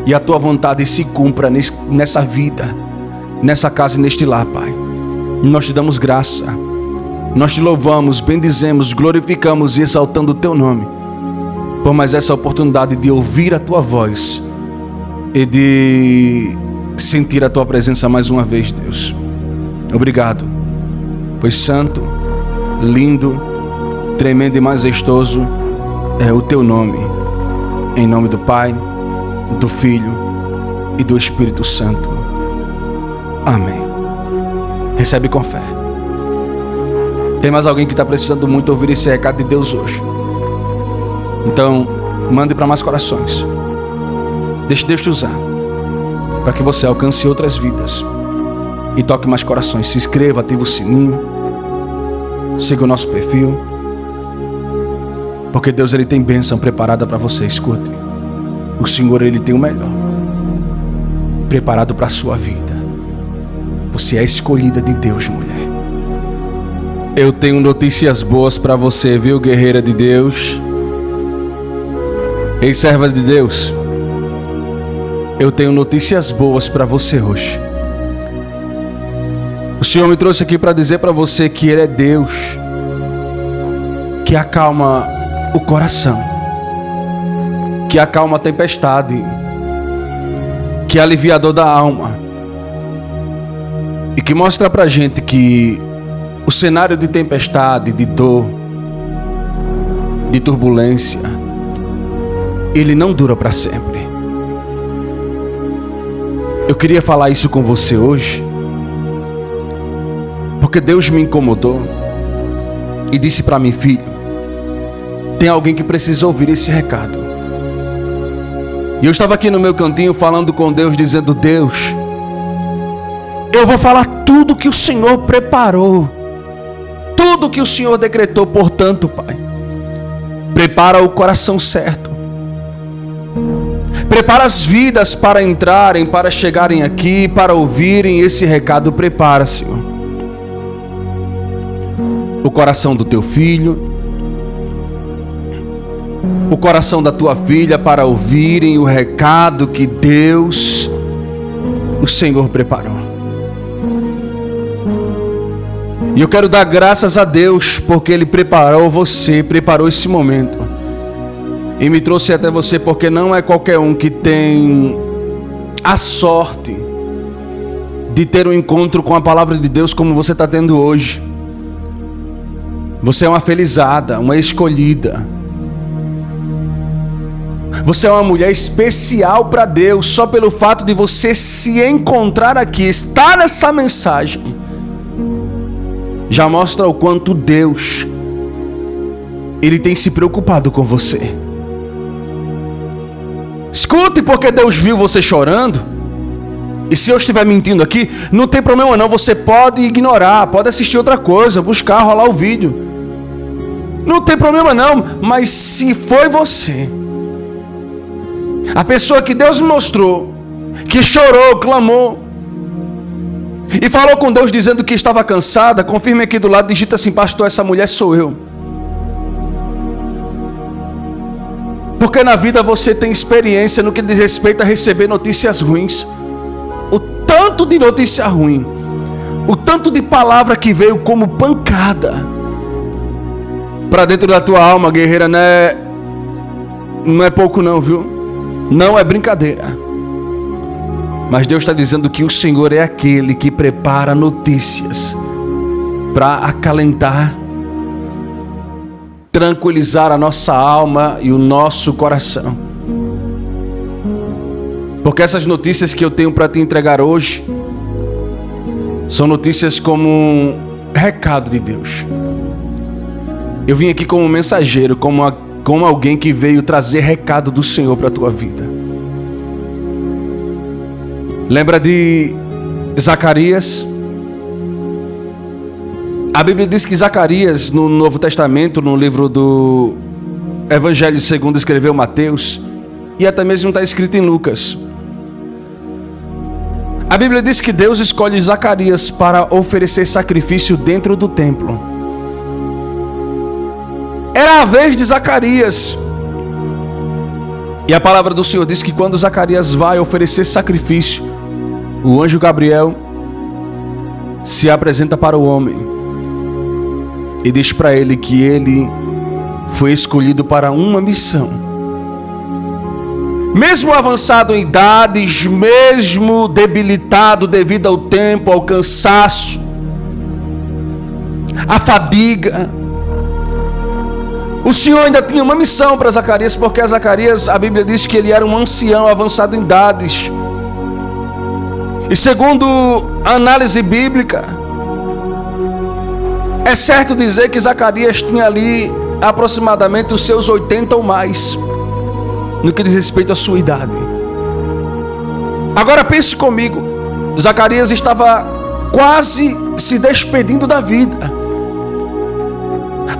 e a tua vontade se cumpra nessa vida, nessa casa e neste lar, Pai. Nós te damos graça, nós te louvamos, bendizemos, glorificamos e exaltando o teu nome por mais essa oportunidade de ouvir a tua voz e de sentir a tua presença mais uma vez, Deus. Obrigado, pois santo, lindo, tremendo e majestoso é o teu nome. Em nome do Pai, do Filho e do Espírito Santo. Amém. Recebe com fé. Tem mais alguém que está precisando muito ouvir esse recado de Deus hoje? Então, mande para mais corações. Deixe Deus te usar para que você alcance outras vidas e toque mais corações. Se inscreva, ative o sininho, siga o nosso perfil, porque Deus, Ele tem bênção preparada para você. Escute, o Senhor, Ele tem o melhor preparado para a sua vida. Você é escolhida de Deus, mulher. Eu tenho notícias boas para você, viu, guerreira de Deus? Ei, serva de Deus, eu tenho notícias boas para você hoje. O Senhor me trouxe aqui para dizer para você que Ele é Deus, que acalma o coração, que acalma a tempestade, que é aliviador da alma, e que mostra pra gente que o cenário de tempestade, de dor, de turbulência, ele não dura para sempre. Eu queria falar isso com você hoje, porque Deus me incomodou e disse para mim: filho, tem alguém que precisa ouvir esse recado. E eu estava aqui no meu cantinho falando com Deus, dizendo: Deus, eu vou falar tudo que o Senhor preparou, tudo que o Senhor decretou. Portanto, Pai, prepara o coração certo, prepara as vidas para entrarem, para chegarem aqui, para ouvirem esse recado. Prepara, Senhor, o coração do teu filho, o coração da tua filha, para ouvirem o recado que Deus, o Senhor, preparou. E eu quero dar graças a Deus, porque Ele preparou você, preparou esse momento e me trouxe até você, porque não é qualquer um que tem a sorte de ter um encontro com a palavra de Deus como você está tendo hoje. Você é uma felizada, uma escolhida. Você é uma mulher especial para Deus. Só pelo fato de você se encontrar aqui, estar nessa mensagem, já mostra o quanto Deus, Ele tem se preocupado com você. Escute, porque Deus viu você chorando. E se eu estiver mentindo aqui, não tem problema não. Você pode ignorar, pode assistir outra coisa, buscar, rolar o vídeo. Não tem problema não. Mas se foi você, a pessoa que Deus me mostrou, que chorou, clamou e falou com Deus dizendo que estava cansada, confirme aqui do lado, digita assim: pastor, essa mulher sou eu. Porque na vida você tem experiência no que diz respeito a receber notícias ruins. O tanto de notícia ruim, o tanto de palavra que veio como pancada, para dentro da tua alma, guerreira, não é pouco não, viu? Não é brincadeira. Mas Deus está dizendo que o Senhor é aquele que prepara notícias para acalentar, tranquilizar a nossa alma e o nosso coração. Porque essas notícias que eu tenho para te entregar hoje são notícias como um recado de Deus. Eu vim aqui como um mensageiro, como alguém que veio trazer recado do Senhor para a tua vida. Lembra de Zacarias? A Bíblia diz que Zacarias, no Novo Testamento, no livro do Evangelho segundo escreveu Mateus, e até mesmo está escrito em Lucas. A Bíblia diz que Deus escolhe Zacarias para oferecer sacrifício dentro do templo. Era a vez de Zacarias. E a palavra do Senhor diz que quando Zacarias vai oferecer sacrifício, o anjo Gabriel se apresenta para o homem e diz para ele que ele foi escolhido para uma missão. Mesmo avançado em idades, mesmo debilitado devido ao tempo, ao cansaço, à fadiga, o Senhor ainda tinha uma missão para Zacarias, porque Zacarias, a Bíblia diz que ele era um ancião avançado em idades. E segundo a análise bíblica, é certo dizer que Zacarias tinha ali aproximadamente os seus 80 ou mais, no que diz respeito à sua idade. Agora pense comigo, Zacarias estava quase se despedindo da vida,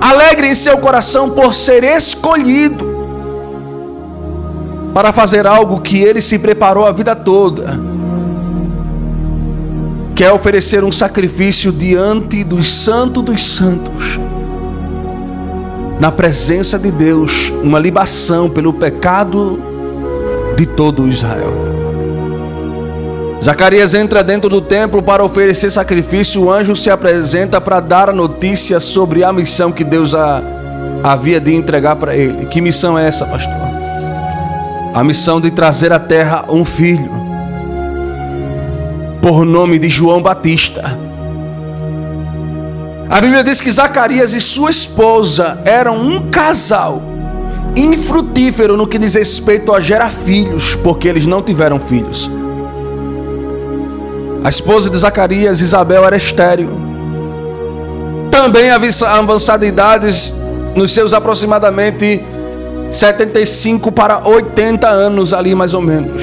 alegre em seu coração por ser escolhido para fazer algo que ele se preparou a vida toda, que é oferecer um sacrifício diante dos santos dos santos, na presença de Deus, uma libação pelo pecado de todo Israel. Zacarias entra dentro do templo para oferecer sacrifício. O anjo se apresenta para dar a notícia sobre a missão que Deus havia de entregar para ele. Que missão é essa, pastor? A missão de trazer à terra um filho, por nome de João Batista. A Bíblia diz que Zacarias e sua esposa eram um casal infrutífero no que diz respeito a gerar filhos, porque eles não tiveram filhos. A esposa de Zacarias, Isabel, era estéril. Também avançada em idades, nos seus aproximadamente 75 para 80 anos ali mais ou menos.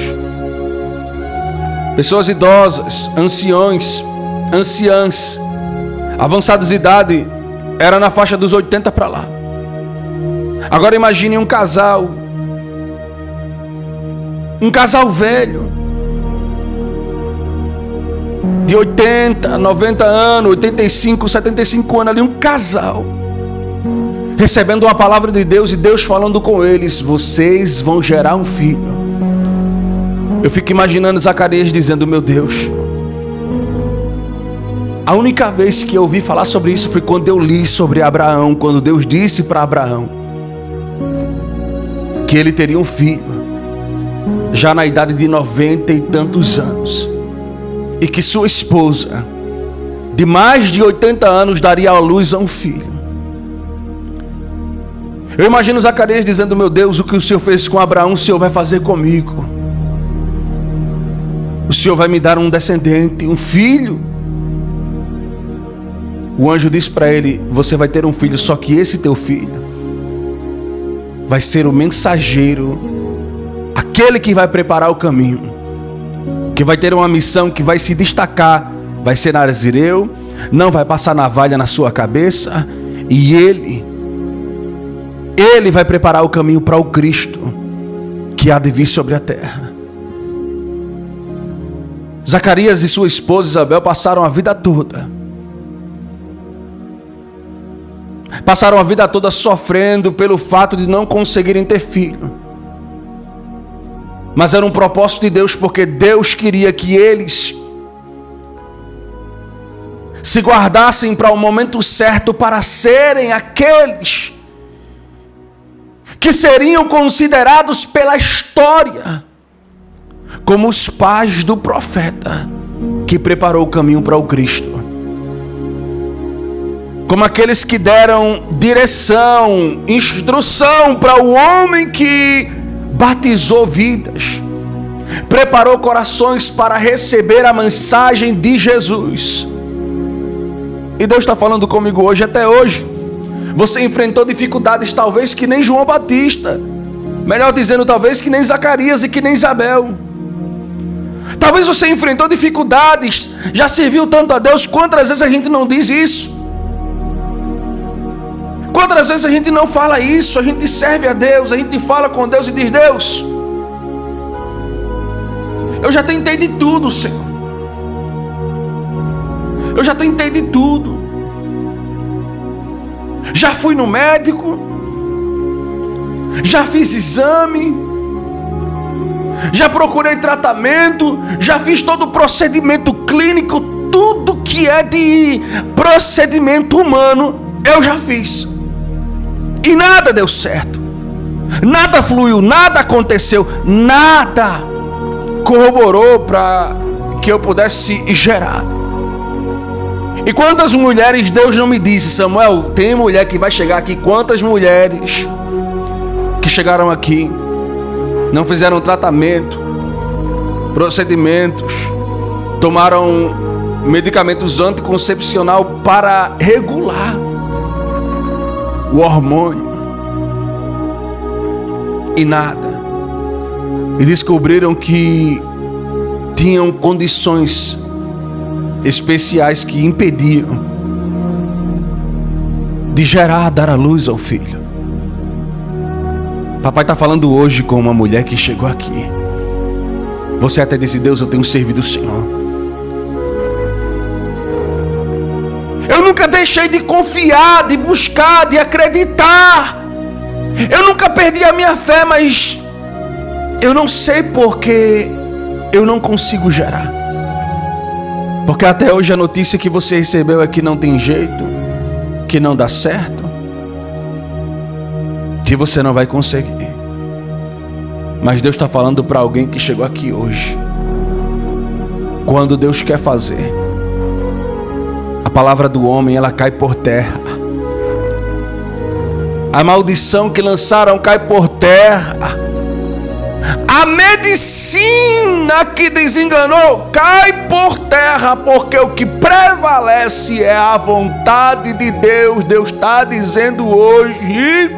Pessoas idosas, anciãs, avançados de idade, era na faixa dos 80 para lá. Agora imagine um casal velho, de 80, 90 anos, 85, 75 anos ali, um casal, recebendo uma palavra de Deus e Deus falando com eles: vocês vão gerar um filho. Eu fico imaginando Zacarias dizendo: meu Deus, a única vez que eu ouvi falar sobre isso foi quando eu li sobre Abraão, quando Deus disse para Abraão que ele teria um filho, já na idade de 90 e tantos anos, e que sua esposa, de mais de 80 anos, daria à luz a um filho. Eu imagino Zacarias dizendo: meu Deus, o que o Senhor fez com Abraão, o Senhor vai fazer comigo. O Senhor vai me dar um descendente, um filho. O anjo disse para ele: você vai ter um filho, só que esse teu filho vai ser o mensageiro, aquele que vai preparar o caminho, que vai ter uma missão, que vai se destacar, vai ser nazireu, não vai passar navalha na sua cabeça, e ele vai preparar o caminho para o Cristo que há de vir sobre a terra. Zacarias e sua esposa Isabel passaram a vida toda sofrendo pelo fato de não conseguirem ter filho. Mas era um propósito de Deus, porque Deus queria que eles se guardassem para o momento certo, para serem aqueles que seriam considerados pela história como os pais do profeta que preparou o caminho para o Cristo, como aqueles que deram direção, instrução para o homem que batizou vidas, preparou corações para receber a mensagem de Jesus. E Deus está falando comigo hoje, até hoje. Você enfrentou dificuldades talvez que nem João Batista, melhor dizendo, talvez que nem Zacarias e que nem Isabel. Talvez você enfrentou dificuldades, já serviu tanto a Deus. Quantas vezes a gente não diz isso? Quantas vezes a gente não fala isso? A gente serve a Deus, a gente fala com Deus e diz: Deus, eu já tentei de tudo, Senhor. Eu já tentei de tudo. Já fui no médico, já fiz exame, já procurei tratamento, já fiz todo o procedimento clínico, tudo que é de procedimento humano, eu já fiz. E nada deu certo. Nada fluiu, nada aconteceu, nada corroborou para que eu pudesse gerar. E quantas mulheres Deus não me disse: Samuel, tem mulher que vai chegar aqui. Quantas mulheres que chegaram aqui não fizeram tratamento, procedimentos, tomaram medicamentos anticoncepcional para regular o hormônio e nada, e descobriram que tinham condições especiais que impediam de gerar, dar à luz ao filho. Papai está falando hoje com uma mulher que chegou aqui. Você até disse: Deus, eu tenho servido o Senhor. Eu nunca deixei de confiar, de buscar, de acreditar. Eu nunca perdi a minha fé, mas eu não sei porque eu não consigo gerar. Porque até hoje a notícia que você recebeu é que não tem jeito, que não dá certo, que você não vai conseguir. Mas Deus está falando para alguém que chegou aqui hoje. Quando Deus quer fazer, a palavra do homem, ela cai por terra. A maldição que lançaram cai por terra. A medicina que desenganou cai por terra, porque o que prevalece é a vontade de Deus. Deus está dizendo hoje: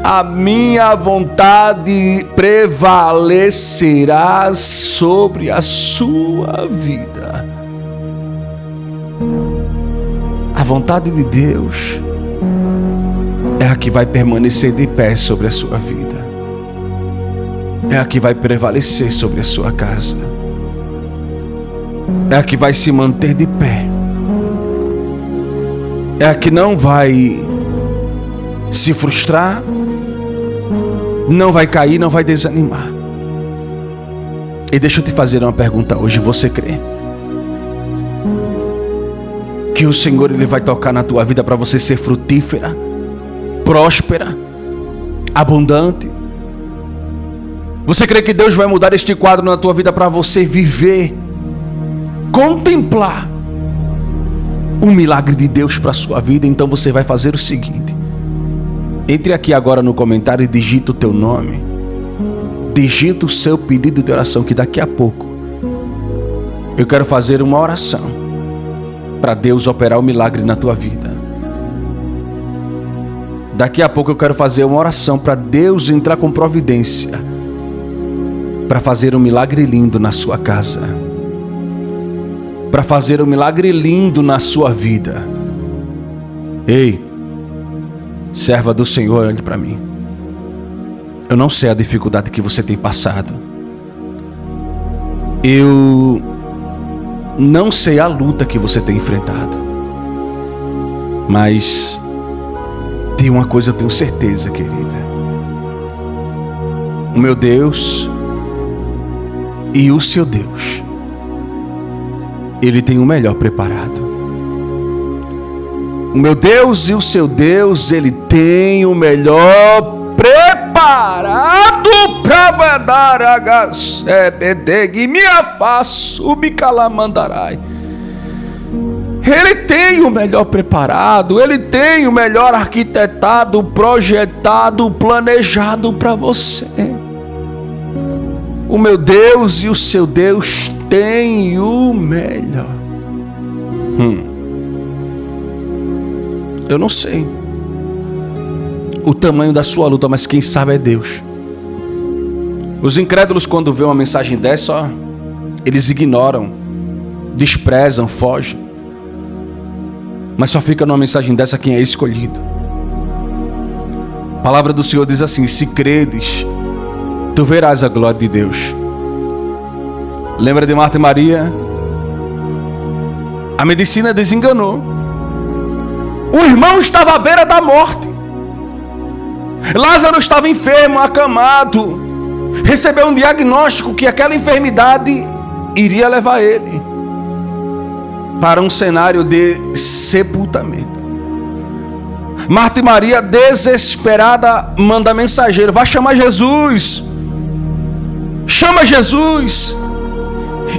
a minha vontade prevalecerá sobre a sua vida. A vontade de Deus é a que vai permanecer de pé sobre a sua vida. É a que vai prevalecer sobre a sua casa. É a que vai se manter de pé. É a que não vai se frustrar, não vai cair, não vai desanimar. E deixa eu te fazer uma pergunta hoje. Você crê que o Senhor, Ele vai tocar na tua vida para você ser frutífera, próspera, abundante? Você crê que Deus vai mudar este quadro na tua vida para você viver, contemplar o milagre de Deus para a sua vida? Então você vai fazer o seguinte: entre aqui agora no comentário e digita o teu nome, digita o seu pedido de oração, que daqui a pouco eu quero fazer uma oração para Deus operar o milagre na tua vida. Daqui a pouco eu quero fazer uma oração para Deus entrar com providência para fazer um milagre lindo na sua casa, para fazer um milagre lindo na sua vida. Ei, serva do Senhor, olhe para mim. Eu não sei a dificuldade que você tem passado. Eu não sei a luta que você tem enfrentado. Mas de uma coisa eu tenho certeza, querida: o meu Deus e o seu Deus, Ele tem o melhor preparado. O meu Deus e o seu Deus, Ele tem o melhor preparado preparado para mandar a gasebedeg, me afaço, me calamandarai. Ele tem o melhor preparado, Ele tem o melhor arquitetado, projetado, planejado para você. O meu Deus e o seu Deus têm o melhor. Eu não sei o tamanho da sua luta, mas quem sabe é Deus. Os incrédulos, quando vê uma mensagem dessa, eles ignoram, desprezam, fogem. Mas só fica numa mensagem dessa quem é escolhido. A palavra do Senhor diz assim: se credes, tu verás a glória de Deus. Lembra de Marta e Maria? A medicina desenganou. O irmão estava à beira da morte. Lázaro estava enfermo, acamado. Recebeu um diagnóstico que aquela enfermidade iria levar ele para um cenário de sepultamento. Marta e Maria, desesperada, manda mensageiro: vai chamar Jesus. Chama Jesus.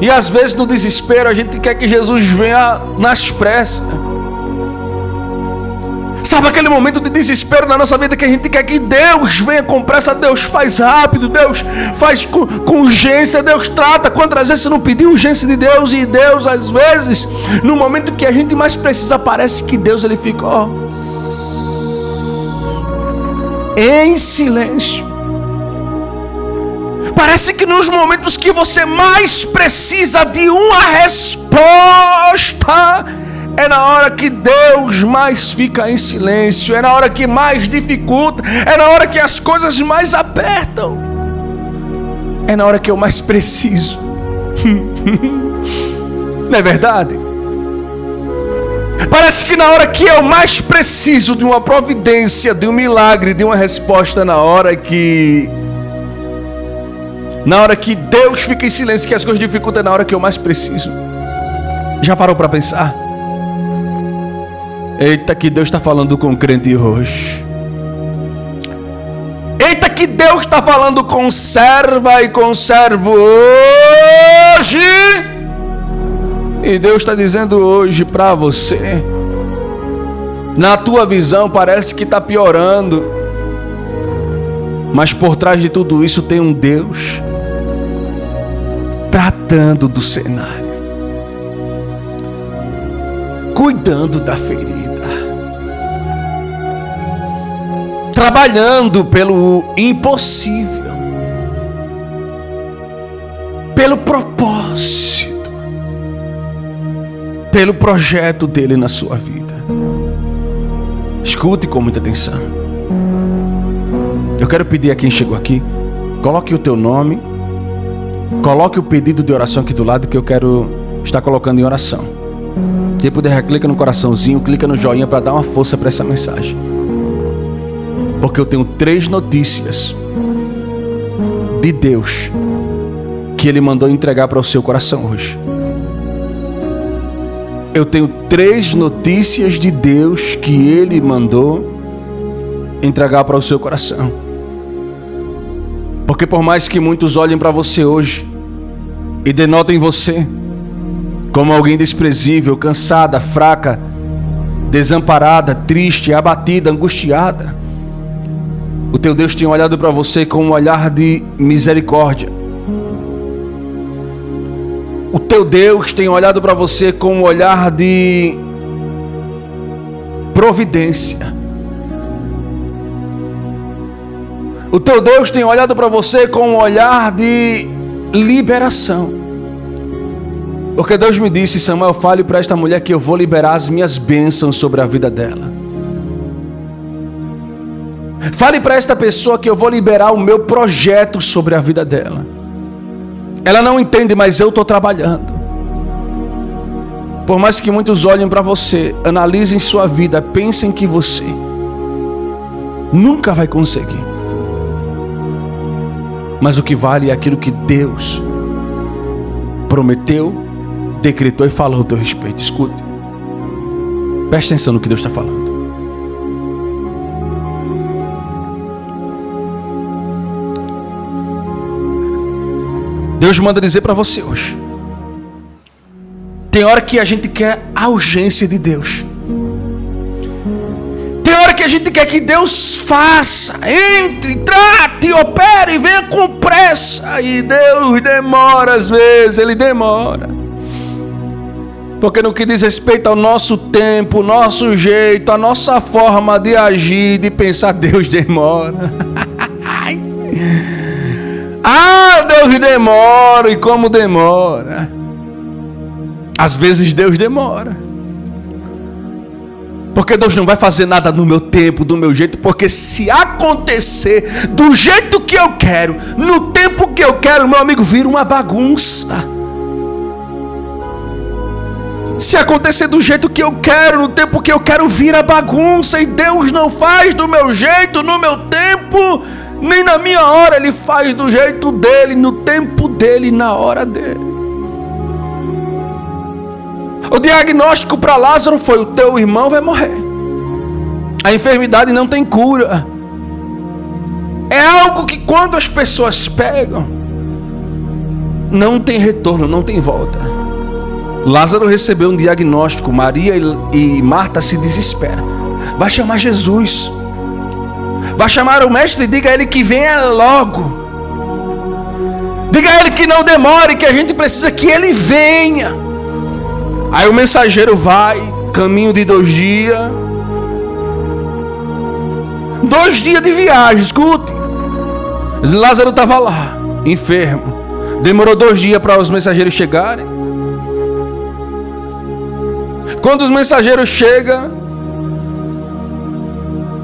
E às vezes no desespero a gente quer que Jesus venha nas pressas. Sabe aquele momento de desespero na nossa vida que a gente quer que Deus venha com pressa? Deus faz rápido, Deus faz com urgência, Deus trata. Quantas vezes você não pediu urgência de Deus? E Deus, às vezes, no momento que a gente mais precisa, parece que Deus ele fica em silêncio. Parece que nos momentos que você mais precisa de uma resposta, é na hora que Deus mais fica em silêncio, é na hora que mais dificulta, é na hora que as coisas mais apertam, é na hora que eu mais preciso. Não é verdade? Parece que na hora que eu mais preciso de uma providência, de um milagre, de uma resposta, na hora que Deus fica em silêncio, que as coisas dificultam, é na hora que eu mais preciso. Já parou para pensar? Eita, que Deus está falando com o crente hoje. Eita, que Deus está falando com serva e com servo hoje. E Deus está dizendo hoje para você: na tua visão parece que está piorando, mas por trás de tudo isso tem um Deus tratando do cenário, cuidando da ferida, trabalhando pelo impossível, pelo propósito, pelo projeto dele na sua vida. Escute com muita atenção. Eu quero pedir a quem chegou aqui, coloque o teu nome, coloque o pedido de oração aqui do lado, que eu quero estar colocando em oração. Se puder, clica no coraçãozinho, clica no joinha para dar uma força para essa mensagem. Porque eu tenho 3 notícias de Deus que Ele mandou entregar para o seu coração hoje. Eu tenho 3 notícias de Deus que Ele mandou entregar para o seu coração. Porque por mais que muitos olhem para você hoje e denotem você como alguém desprezível, cansada, fraca, desamparada, triste, abatida, angustiada, o teu Deus tem olhado para você com um olhar de misericórdia. O teu Deus tem olhado para você com um olhar de providência. O teu Deus tem olhado para você com um olhar de liberação. Porque Deus me disse: Samuel, fale para esta mulher que eu vou liberar as minhas bênçãos sobre a vida dela. Fale para esta pessoa que eu vou liberar o meu projeto sobre a vida dela. Ela não entende, mas eu estou trabalhando. Por mais que muitos olhem para você, analisem sua vida, pensem que você nunca vai conseguir. Mas o que vale é aquilo que Deus prometeu, decretou e falou ao teu respeito. Escute. Preste atenção no que Deus está falando. Deus manda dizer para você hoje. Tem hora que a gente quer a urgência de Deus. Tem hora que a gente quer que Deus faça, entre, trate, opere, venha com pressa. E Deus demora às vezes, Ele demora. Porque no que diz respeito ao nosso tempo, nosso jeito, a nossa forma de agir, de pensar, Deus demora. Deus demora, e como demora. Às vezes Deus demora. Porque Deus não vai fazer nada no meu tempo, do meu jeito. Porque se acontecer do jeito que eu quero, no tempo que eu quero, meu amigo, vira uma bagunça. Se acontecer do jeito que eu quero, no tempo que eu quero, vira bagunça. E Deus não faz do meu jeito, no meu tempo, nem na minha hora. Ele faz do jeito dele, no tempo dele, na hora dele. O diagnóstico para Lázaro foi: o teu irmão vai morrer. A enfermidade não tem cura. É algo que quando as pessoas pegam, não tem retorno, não tem volta. Lázaro recebeu um diagnóstico. Maria e Marta se desesperam. Vai chamar Jesus. Vai chamar o mestre e diga a ele que venha logo. Diga a ele que não demore, que a gente precisa que ele venha. Aí o mensageiro vai, caminho de 2 dias. 2 dias de viagem, escute. Lázaro estava lá, enfermo. Demorou 2 dias para os mensageiros chegarem. Quando os mensageiros chegam,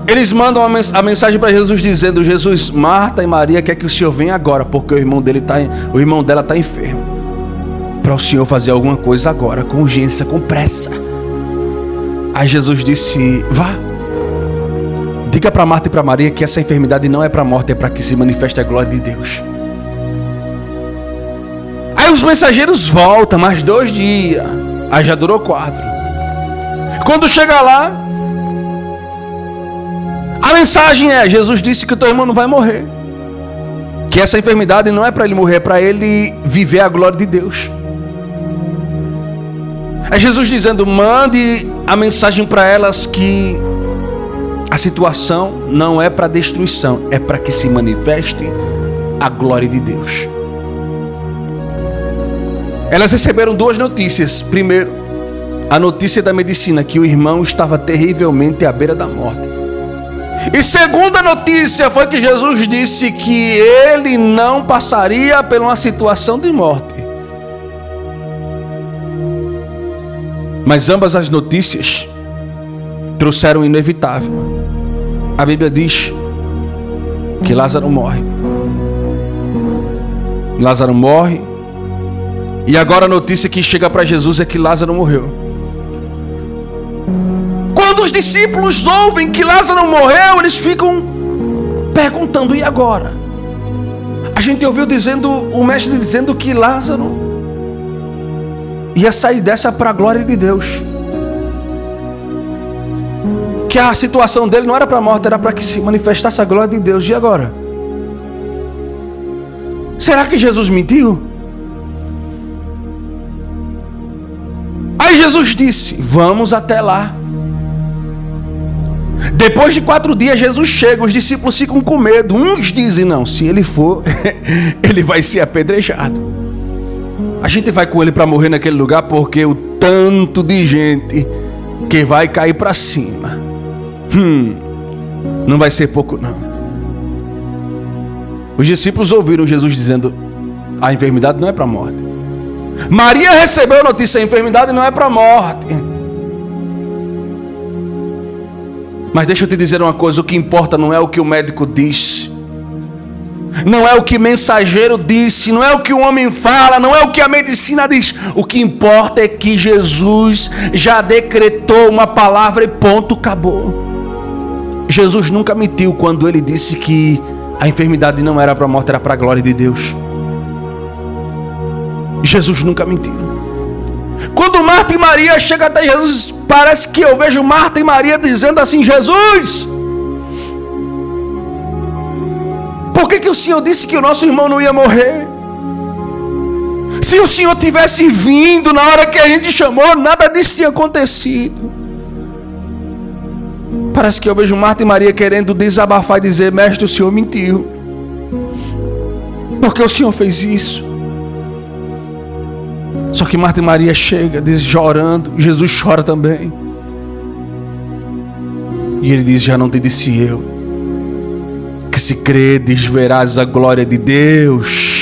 eles mandam a mensagem para Jesus dizendo: Jesus, Marta e Maria quer que o Senhor venha agora, porque o irmão dela está enfermo. Para o Senhor fazer alguma coisa agora, com urgência, com pressa. Aí Jesus disse: vá, diga para Marta e para Maria que essa enfermidade não é para a morte, é para que se manifeste a glória de Deus. Aí os mensageiros voltam mais 2 dias. Aí já durou 4. Quando chega lá, a mensagem é: Jesus disse que o teu irmão não vai morrer, que essa enfermidade não é para ele morrer, é para ele viver a glória de Deus. É Jesus dizendo: mande a mensagem para elas que a situação não é para destruição, é para que se manifeste a glória de Deus. Elas receberam 2 notícias. Primeiro, a notícia da medicina, que o irmão estava terrivelmente à beira da morte. E segunda notícia foi que Jesus disse que ele não passaria por uma situação de morte. Mas ambas as notícias trouxeram o inevitável. A Bíblia diz que Lázaro morre. Lázaro morre. E agora a notícia que chega para Jesus é que Lázaro morreu. Quando os discípulos ouvem que Lázaro morreu, eles ficam perguntando: e agora? A gente ouviu o mestre dizendo que Lázaro ia sair dessa para a glória de Deus. Que a situação dele não era para a morte, era para que se manifestasse a glória de Deus. E agora? Será que Jesus mentiu? Aí Jesus disse: vamos até lá. Depois de 4 dias Jesus chega, os discípulos ficam com medo. Uns dizem: não, se ele for, ele vai ser apedrejado. A gente vai com ele para morrer naquele lugar, porque o tanto de gente que vai cair para cima, não vai ser pouco não. Os discípulos ouviram Jesus dizendo: a enfermidade não é para a morte. Maria recebeu a notícia: a enfermidade não é para a morte. Mas deixa eu te dizer uma coisa: o que importa não é o que o médico disse, não é o que o mensageiro disse, não é o que o homem fala, não é o que a medicina diz. O que importa é que Jesus já decretou uma palavra e ponto, acabou. Jesus nunca mentiu quando ele disse que a enfermidade não era para a morte, era para a glória de Deus. Jesus nunca mentiu. Quando Marta e Maria chegam até Jesus, parece que eu vejo Marta e Maria dizendo assim: Jesus, por que o Senhor disse que o nosso irmão não ia morrer? Se o Senhor tivesse vindo na hora que a gente chamou, nada disso tinha acontecido. Parece que eu vejo Marta e Maria querendo desabafar e dizer: mestre, o Senhor mentiu. Porque o Senhor fez isso. Só que Marta e Maria chegam chorando. Jesus chora também. E ele diz: já não te disse eu que se credes verás a glória de Deus?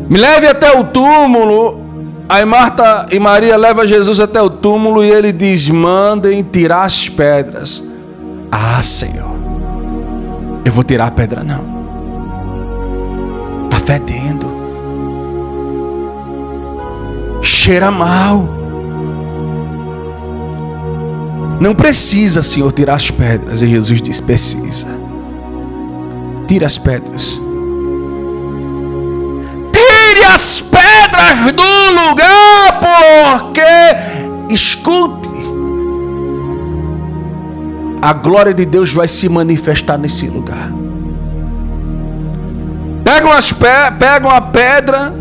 Me leve até o túmulo. Aí Marta e Maria levam Jesus até o túmulo e ele diz: mandem tirar as pedras. Ah, Senhor, eu vou tirar a pedra não. Está fedendo. Cheira mal. Não precisa, Senhor, tirar as pedras. E Jesus diz: precisa. Tira as pedras. Tire as pedras do lugar, porque, escute, a glória de Deus vai se manifestar nesse lugar. Pegam a pedra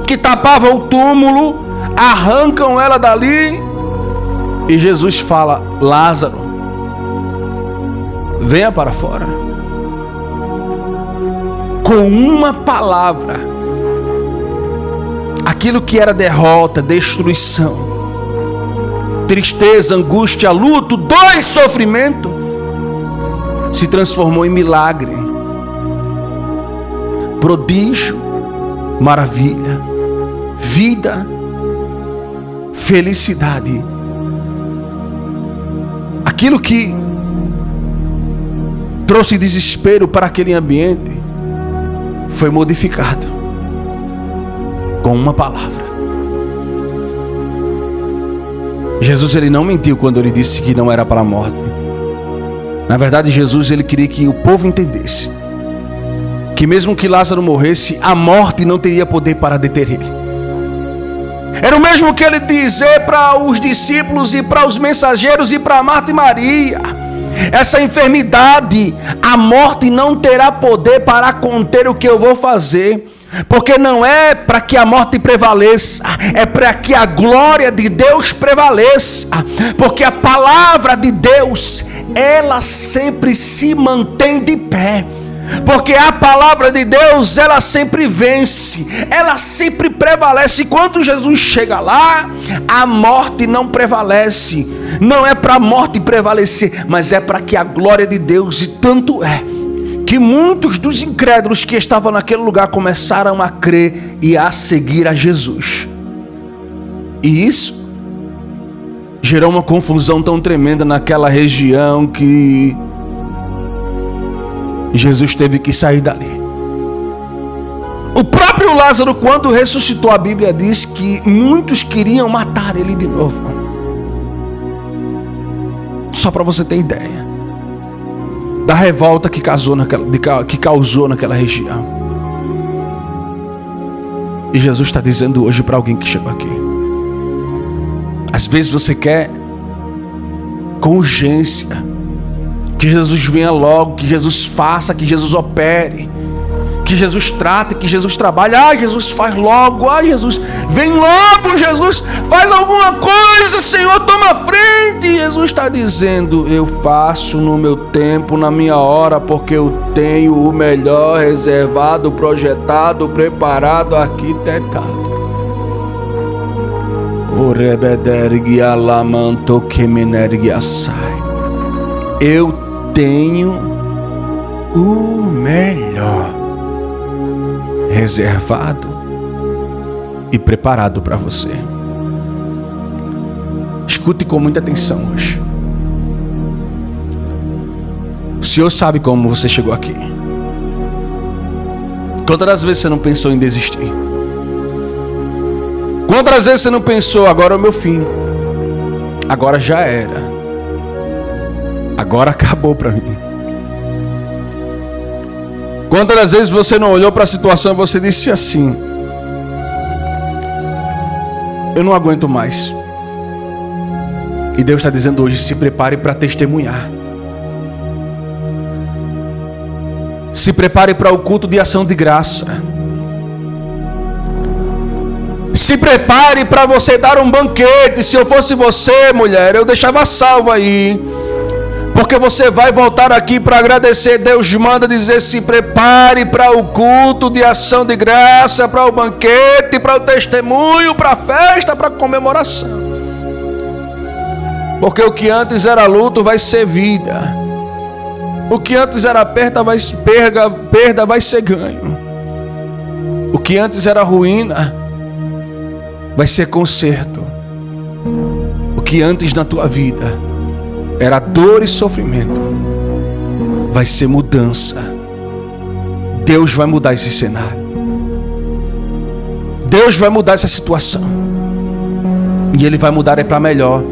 que tapava o túmulo, arrancam ela dali e Jesus fala: Lázaro, venha para fora. Com uma palavra, aquilo que era derrota, destruição, tristeza, angústia, luto, dor e sofrimento, se transformou em milagre, prodígio, maravilha, vida, felicidade. Aquilo que trouxe desespero para aquele ambiente foi modificado com uma palavra. Jesus, ele não mentiu quando ele disse que não era para a morte. Na verdade, Jesus, ele queria que o povo entendesse que mesmo que Lázaro morresse, a morte não teria poder para deter ele. Era o mesmo que ele dizer para os discípulos e para os mensageiros e para Marta e Maria: essa enfermidade, a morte não terá poder para conter o que eu vou fazer. Porque não é para que a morte prevaleça, é para que a glória de Deus prevaleça. Porque a palavra de Deus, ela sempre se mantém de pé. Porque a palavra de Deus, ela sempre vence, ela sempre prevalece. Quando Jesus chega lá, a morte não prevalece. Não é para a morte prevalecer, mas é para que a glória de Deus, e tanto é que muitos dos incrédulos que estavam naquele lugar começaram a crer e a seguir a Jesus. E isso gerou uma confusão tão tremenda naquela região que Jesus teve que sair dali. O próprio Lázaro, quando ressuscitou, a Bíblia diz que muitos queriam matar ele de novo. Só para você ter ideia da revolta que causou naquela região. E Jesus está dizendo hoje para alguém que chegou aqui: às vezes você quer com urgência que Jesus venha logo, que Jesus faça, que Jesus opere, que Jesus trate, que Jesus trabalhe. Jesus faz logo. Jesus, vem logo. Jesus, faz alguma coisa. Senhor, toma a frente. Jesus está dizendo: eu faço no meu tempo, na minha hora, porque eu tenho o melhor reservado, projetado, preparado, arquitetado. Eu tenho o melhor reservado e preparado para você. Escute com muita atenção hoje. O Senhor sabe como você chegou aqui. Quantas vezes você não pensou em desistir? Quantas vezes você não pensou: agora é o meu fim, agora já era, agora acabou para mim? Quantas vezes você não olhou para a situação e você disse assim: eu não aguento mais? E Deus está dizendo hoje: se prepare para testemunhar. Se prepare para o culto de ação de graça. Se prepare para você dar um banquete. Se eu fosse você, mulher, eu deixava salvo aí. Porque você vai voltar aqui para agradecer. Deus manda dizer: se prepare para o culto de ação de graça, para o banquete, para o testemunho, para a festa, para a comemoração. Porque o que antes era luto vai ser vida. O que antes era perda vai ser ganho. O que antes era ruína vai ser conserto. O que antes na tua vida era dor e sofrimento vai ser mudança. Deus vai mudar esse cenário. Deus vai mudar essa situação. E Ele vai mudar para melhor.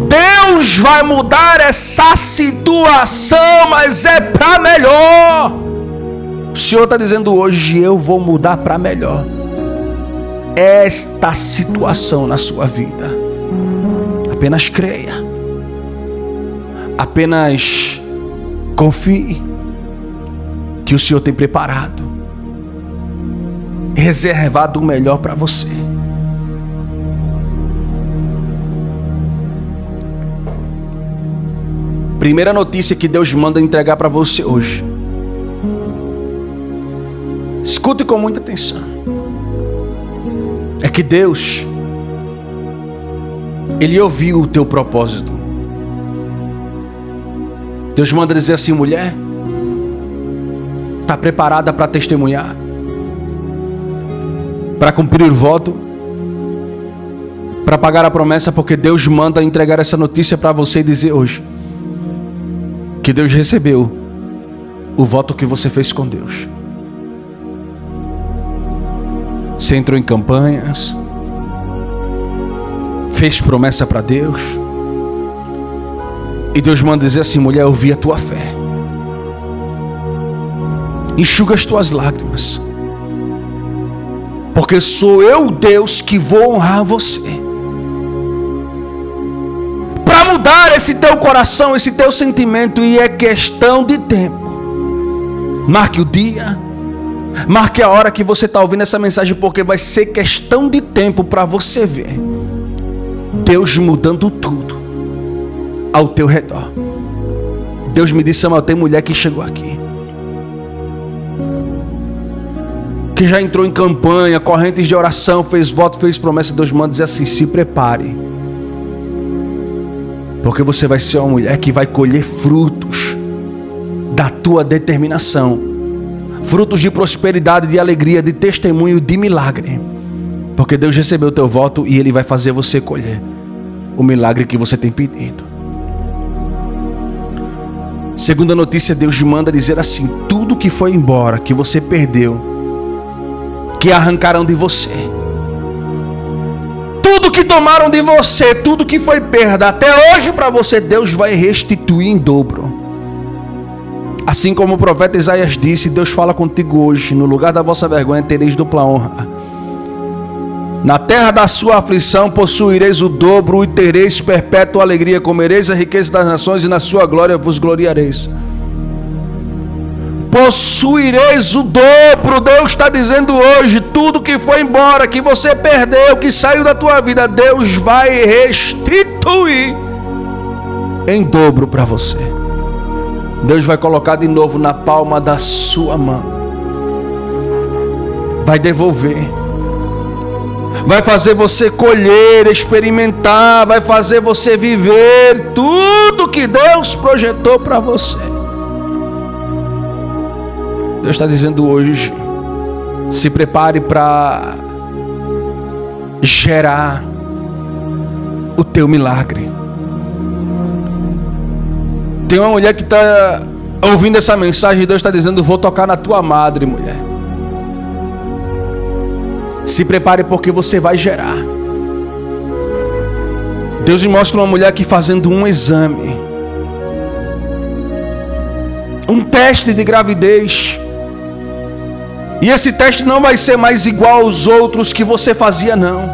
Deus vai mudar essa situação, mas é para melhor. O Senhor está dizendo hoje: eu vou mudar para melhor esta situação na sua vida. Apenas creia. Apenas confie que o Senhor tem preparado, reservado o melhor para você. Primeira notícia que Deus manda entregar para você hoje. Escute com muita atenção. É que Deus, Ele ouviu o teu propósito. Deus manda dizer assim: mulher, está preparada para testemunhar? Para cumprir o voto? Para pagar a promessa? Porque Deus manda entregar essa notícia para você e dizer hoje que Deus recebeu o voto que você fez com Deus. Você entrou em campanhas, fez promessa para Deus, e Deus manda dizer assim: mulher, eu vi a tua fé. Enxuga as tuas lágrimas, porque sou eu, Deus, que vou honrar você. Para mudar esse teu coração, esse teu sentimento, e é questão de tempo. Marque o dia, marque a hora que você está ouvindo essa mensagem, porque vai ser questão de tempo para você ver Deus mudando tudo ao teu redor. Deus me disse: Samuel, tem mulher que chegou aqui, que já entrou em campanha, correntes de oração, fez voto, fez promessa. Deus manda dizer assim: se prepare, porque você vai ser uma mulher que vai colher frutos da tua determinação, frutos de prosperidade, de alegria, de testemunho, de milagre. Porque Deus recebeu o teu voto e Ele vai fazer você colher o milagre que você tem pedido. Segunda notícia, Deus manda dizer assim: tudo que foi embora, que você perdeu, que arrancaram de você, tudo que tomaram de você, tudo que foi perda até hoje para você, Deus vai restituir em dobro. Assim como o profeta Isaías disse: Deus fala contigo hoje: no lugar da vossa vergonha tereis dupla honra. Na terra da sua aflição possuireis o dobro e tereis perpétua alegria. Comereis a riqueza das nações e na sua glória vos gloriareis. Possuireis o dobro. Deus está dizendo hoje: tudo que foi embora, que você perdeu, que saiu da tua vida, Deus vai restituir em dobro para você. Deus vai colocar de novo na palma da sua mão, vai devolver, vai fazer você colher, experimentar, vai fazer você viver tudo que Deus projetou para você. Deus está dizendo hoje: se prepare para gerar o teu milagre. Tem uma mulher que está ouvindo essa mensagem e Deus está dizendo: vou tocar na tua madre, mulher. Se prepare, porque você vai gerar. Deus me mostra uma mulher aqui fazendo um exame, um teste de gravidez. E esse teste não vai ser mais igual aos outros que você fazia, não,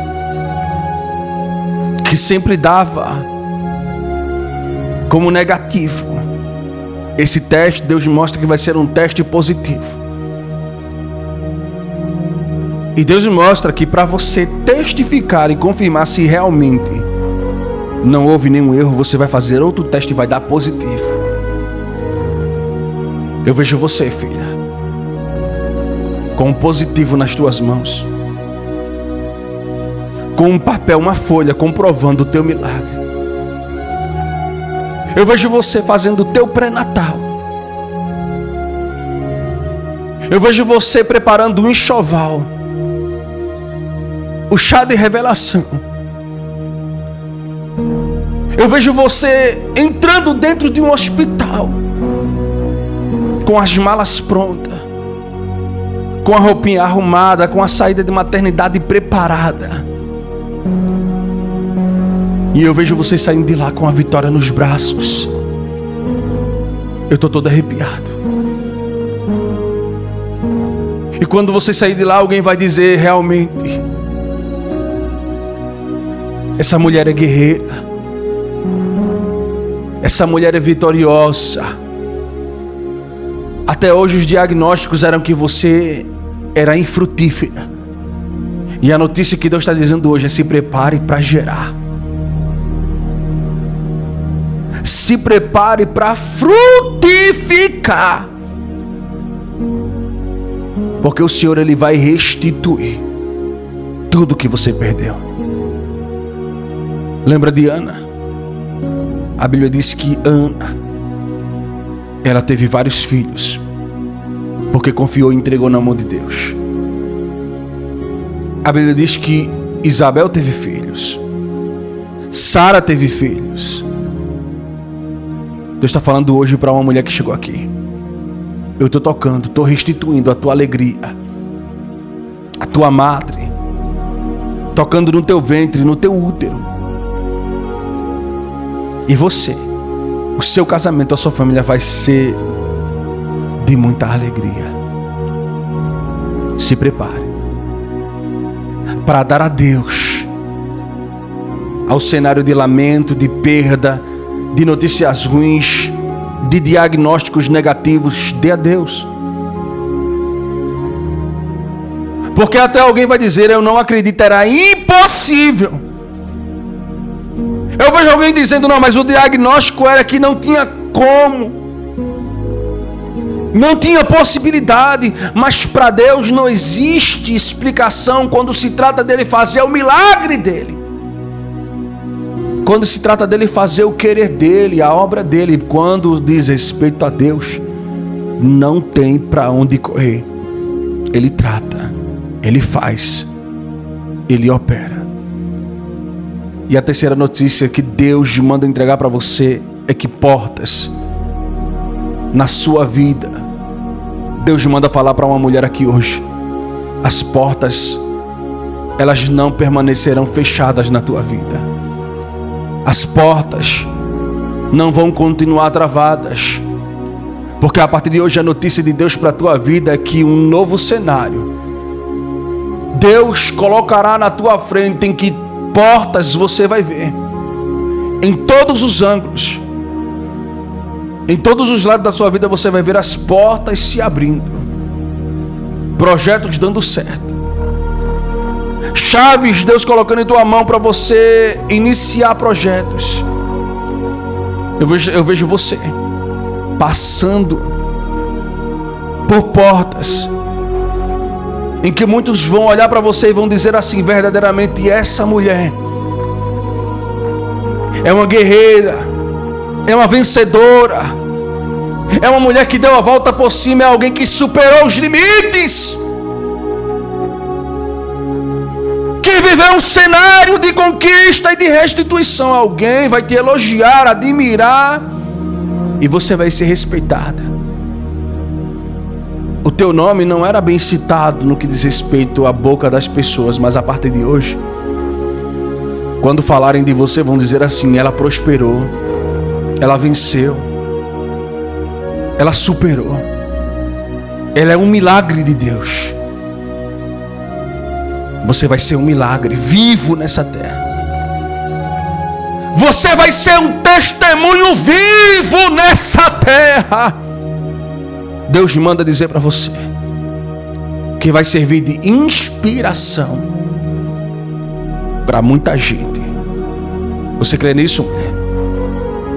que sempre dava como negativo. Esse teste, Deus mostra que vai ser um teste positivo. E Deus mostra que para você testificar e confirmar se realmente não houve nenhum erro, você vai fazer outro teste e vai dar positivo. Eu vejo você, filha, com um positivo nas tuas mãos, com um papel, uma folha, comprovando o teu milagre. Eu vejo você fazendo o teu pré-natal. Eu vejo você preparando um enxoval, o chá de revelação. Eu vejo você entrando dentro de um hospital, com as malas prontas, com a roupinha arrumada, com a saída de maternidade preparada. E eu vejo você saindo de lá com a vitória nos braços. Eu estou todo arrepiado. E quando você sair de lá, alguém vai dizer: realmente, essa mulher é guerreira, essa mulher é vitoriosa. Até hoje os diagnósticos eram que você era infrutífera. E a notícia que Deus está dizendo hoje é: se prepare para gerar. Se prepare para frutificar. Porque o Senhor, Ele vai restituir tudo que você perdeu. Lembra de Ana? A Bíblia diz que Ana, ela teve vários filhos, porque confiou e entregou na mão de Deus. A Bíblia diz que Isabel teve filhos, Sara teve filhos. Deus está falando hoje para uma mulher que chegou aqui: eu estou tocando, estou restituindo a tua alegria, a tua madre, tocando no teu ventre, no teu útero. E você, o seu casamento, a sua família vai ser de muita alegria. Se prepare para dar adeus ao cenário de lamento, de perda, de notícias ruins, de diagnósticos negativos. Dê adeus. Porque até alguém vai dizer: eu não acredito, era impossível. Eu vejo alguém dizendo: não, mas o diagnóstico era que não tinha como, não tinha possibilidade. Mas para Deus não existe explicação quando se trata dele fazer o milagre dele, quando se trata dele fazer o querer dele, a obra dele. Quando diz respeito a Deus, não tem para onde correr. Ele trata, ele faz, ele opera. E a terceira notícia que Deus manda entregar para você é que portas na sua vida, Deus manda falar para uma mulher aqui hoje: as portas, elas não permanecerão fechadas na tua vida. As portas não vão continuar travadas. Porque a partir de hoje a notícia de Deus para a tua vida é que um novo cenário Deus colocará na tua frente, em que portas você vai ver em todos os ângulos, em todos os lados da sua vida. Você vai ver as portas se abrindo, projetos dando certo, chaves Deus colocando em tua mão para você iniciar projetos. Eu vejo você passando por portas em que muitos vão olhar para você e vão dizer assim: verdadeiramente essa mulher é uma guerreira, é uma vencedora, é uma mulher que deu a volta por cima, é alguém que superou os limites, que viveu um cenário de conquista e de restituição. Alguém vai te elogiar, admirar, e você vai ser respeitada. O teu nome não era bem citado no que diz respeito à boca das pessoas, mas a partir de hoje, quando falarem de você, vão dizer assim: ela prosperou, ela venceu, ela superou, ela é um milagre de Deus. Você vai ser um milagre vivo nessa terra. Você vai ser um testemunho vivo nessa terra. terra. Deus manda dizer para você que vai servir de inspiração para muita gente. Você crê nisso, mulher?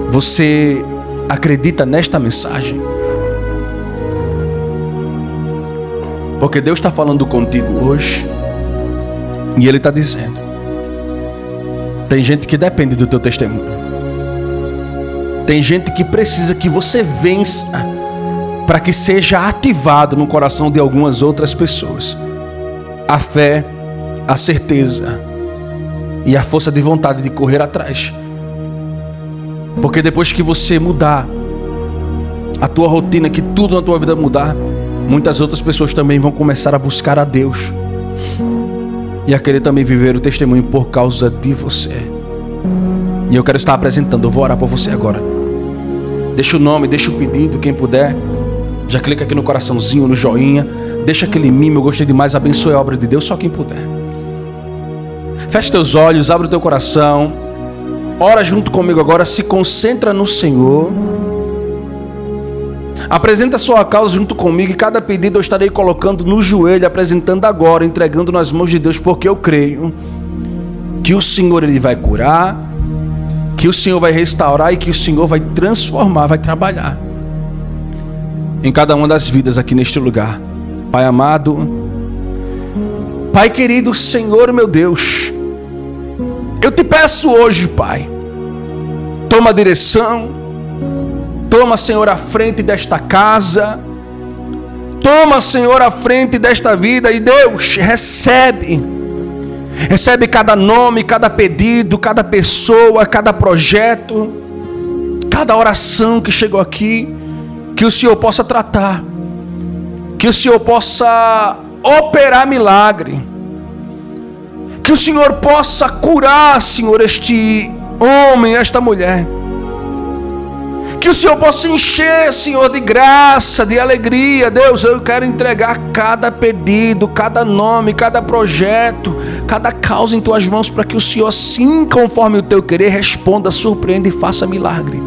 Você acredita nesta mensagem? Porque Deus está falando contigo hoje e Ele está dizendo: tem gente que depende do teu testemunho. Tem gente que precisa que você vença para que seja ativado no coração de algumas outras pessoas a fé, a certeza e a força de vontade de correr atrás. Porque depois que você mudar a tua rotina, que tudo na tua vida mudar, muitas outras pessoas também vão começar a buscar a Deus e a querer também viver o testemunho por causa de você. E eu quero estar apresentando, eu vou orar por você agora. Deixa o nome, deixa o pedido, quem puder, já clica aqui no coraçãozinho, no joinha, deixa aquele mimo, eu gostei demais, abençoe a obra de Deus, só quem puder. Feche teus olhos, abre o teu coração, ora junto comigo agora, se concentra no Senhor. Apresenta a sua causa junto comigo, e cada pedido eu estarei colocando no joelho, apresentando agora, entregando nas mãos de Deus, porque eu creio que o Senhor Ele vai curar, que o Senhor vai restaurar e que o Senhor vai transformar, vai trabalhar em cada uma das vidas aqui neste lugar. Pai amado, Pai querido, Senhor meu Deus, eu te peço hoje, Pai, toma a direção, toma, Senhor, a frente desta casa, toma, Senhor, a frente desta vida, e Deus, recebe cada nome, cada pedido, cada pessoa, cada projeto, cada oração que chegou aqui, que o Senhor possa tratar, que o Senhor possa operar milagre, que o Senhor possa curar, Senhor, este homem, esta mulher, que o Senhor possa encher, Senhor, de graça, de alegria. Deus, eu quero entregar cada pedido, cada nome, cada projeto, cada causa em tuas mãos, para que o Senhor, assim conforme o teu querer, responda, surpreenda e faça milagre.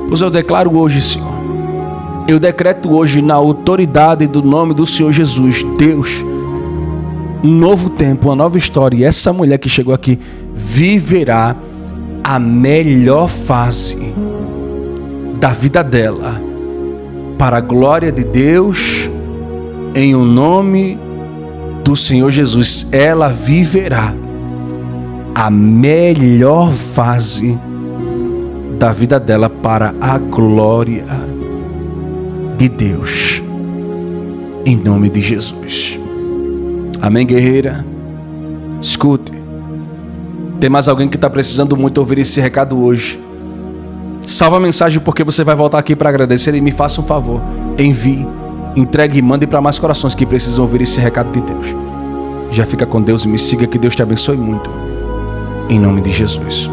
Pois eu declaro hoje, Senhor, eu decreto hoje, na autoridade do nome do Senhor Jesus, Deus, um novo tempo, uma nova história, e essa mulher que chegou aqui viverá a melhor fase da vida dela, para a glória de Deus, em o nome do Senhor Jesus. Ela viverá a melhor fase da vida dela para a glória de Deus, em nome de Jesus. Amém, guerreira? Escute, tem mais alguém que está precisando muito ouvir esse recado hoje. Salva a mensagem, porque você vai voltar aqui para agradecer, e me faça um favor, envie, entregue e mande para mais corações que precisam ouvir esse recado de Deus. Já fica com Deus e me siga, que Deus te abençoe muito, em nome de Jesus.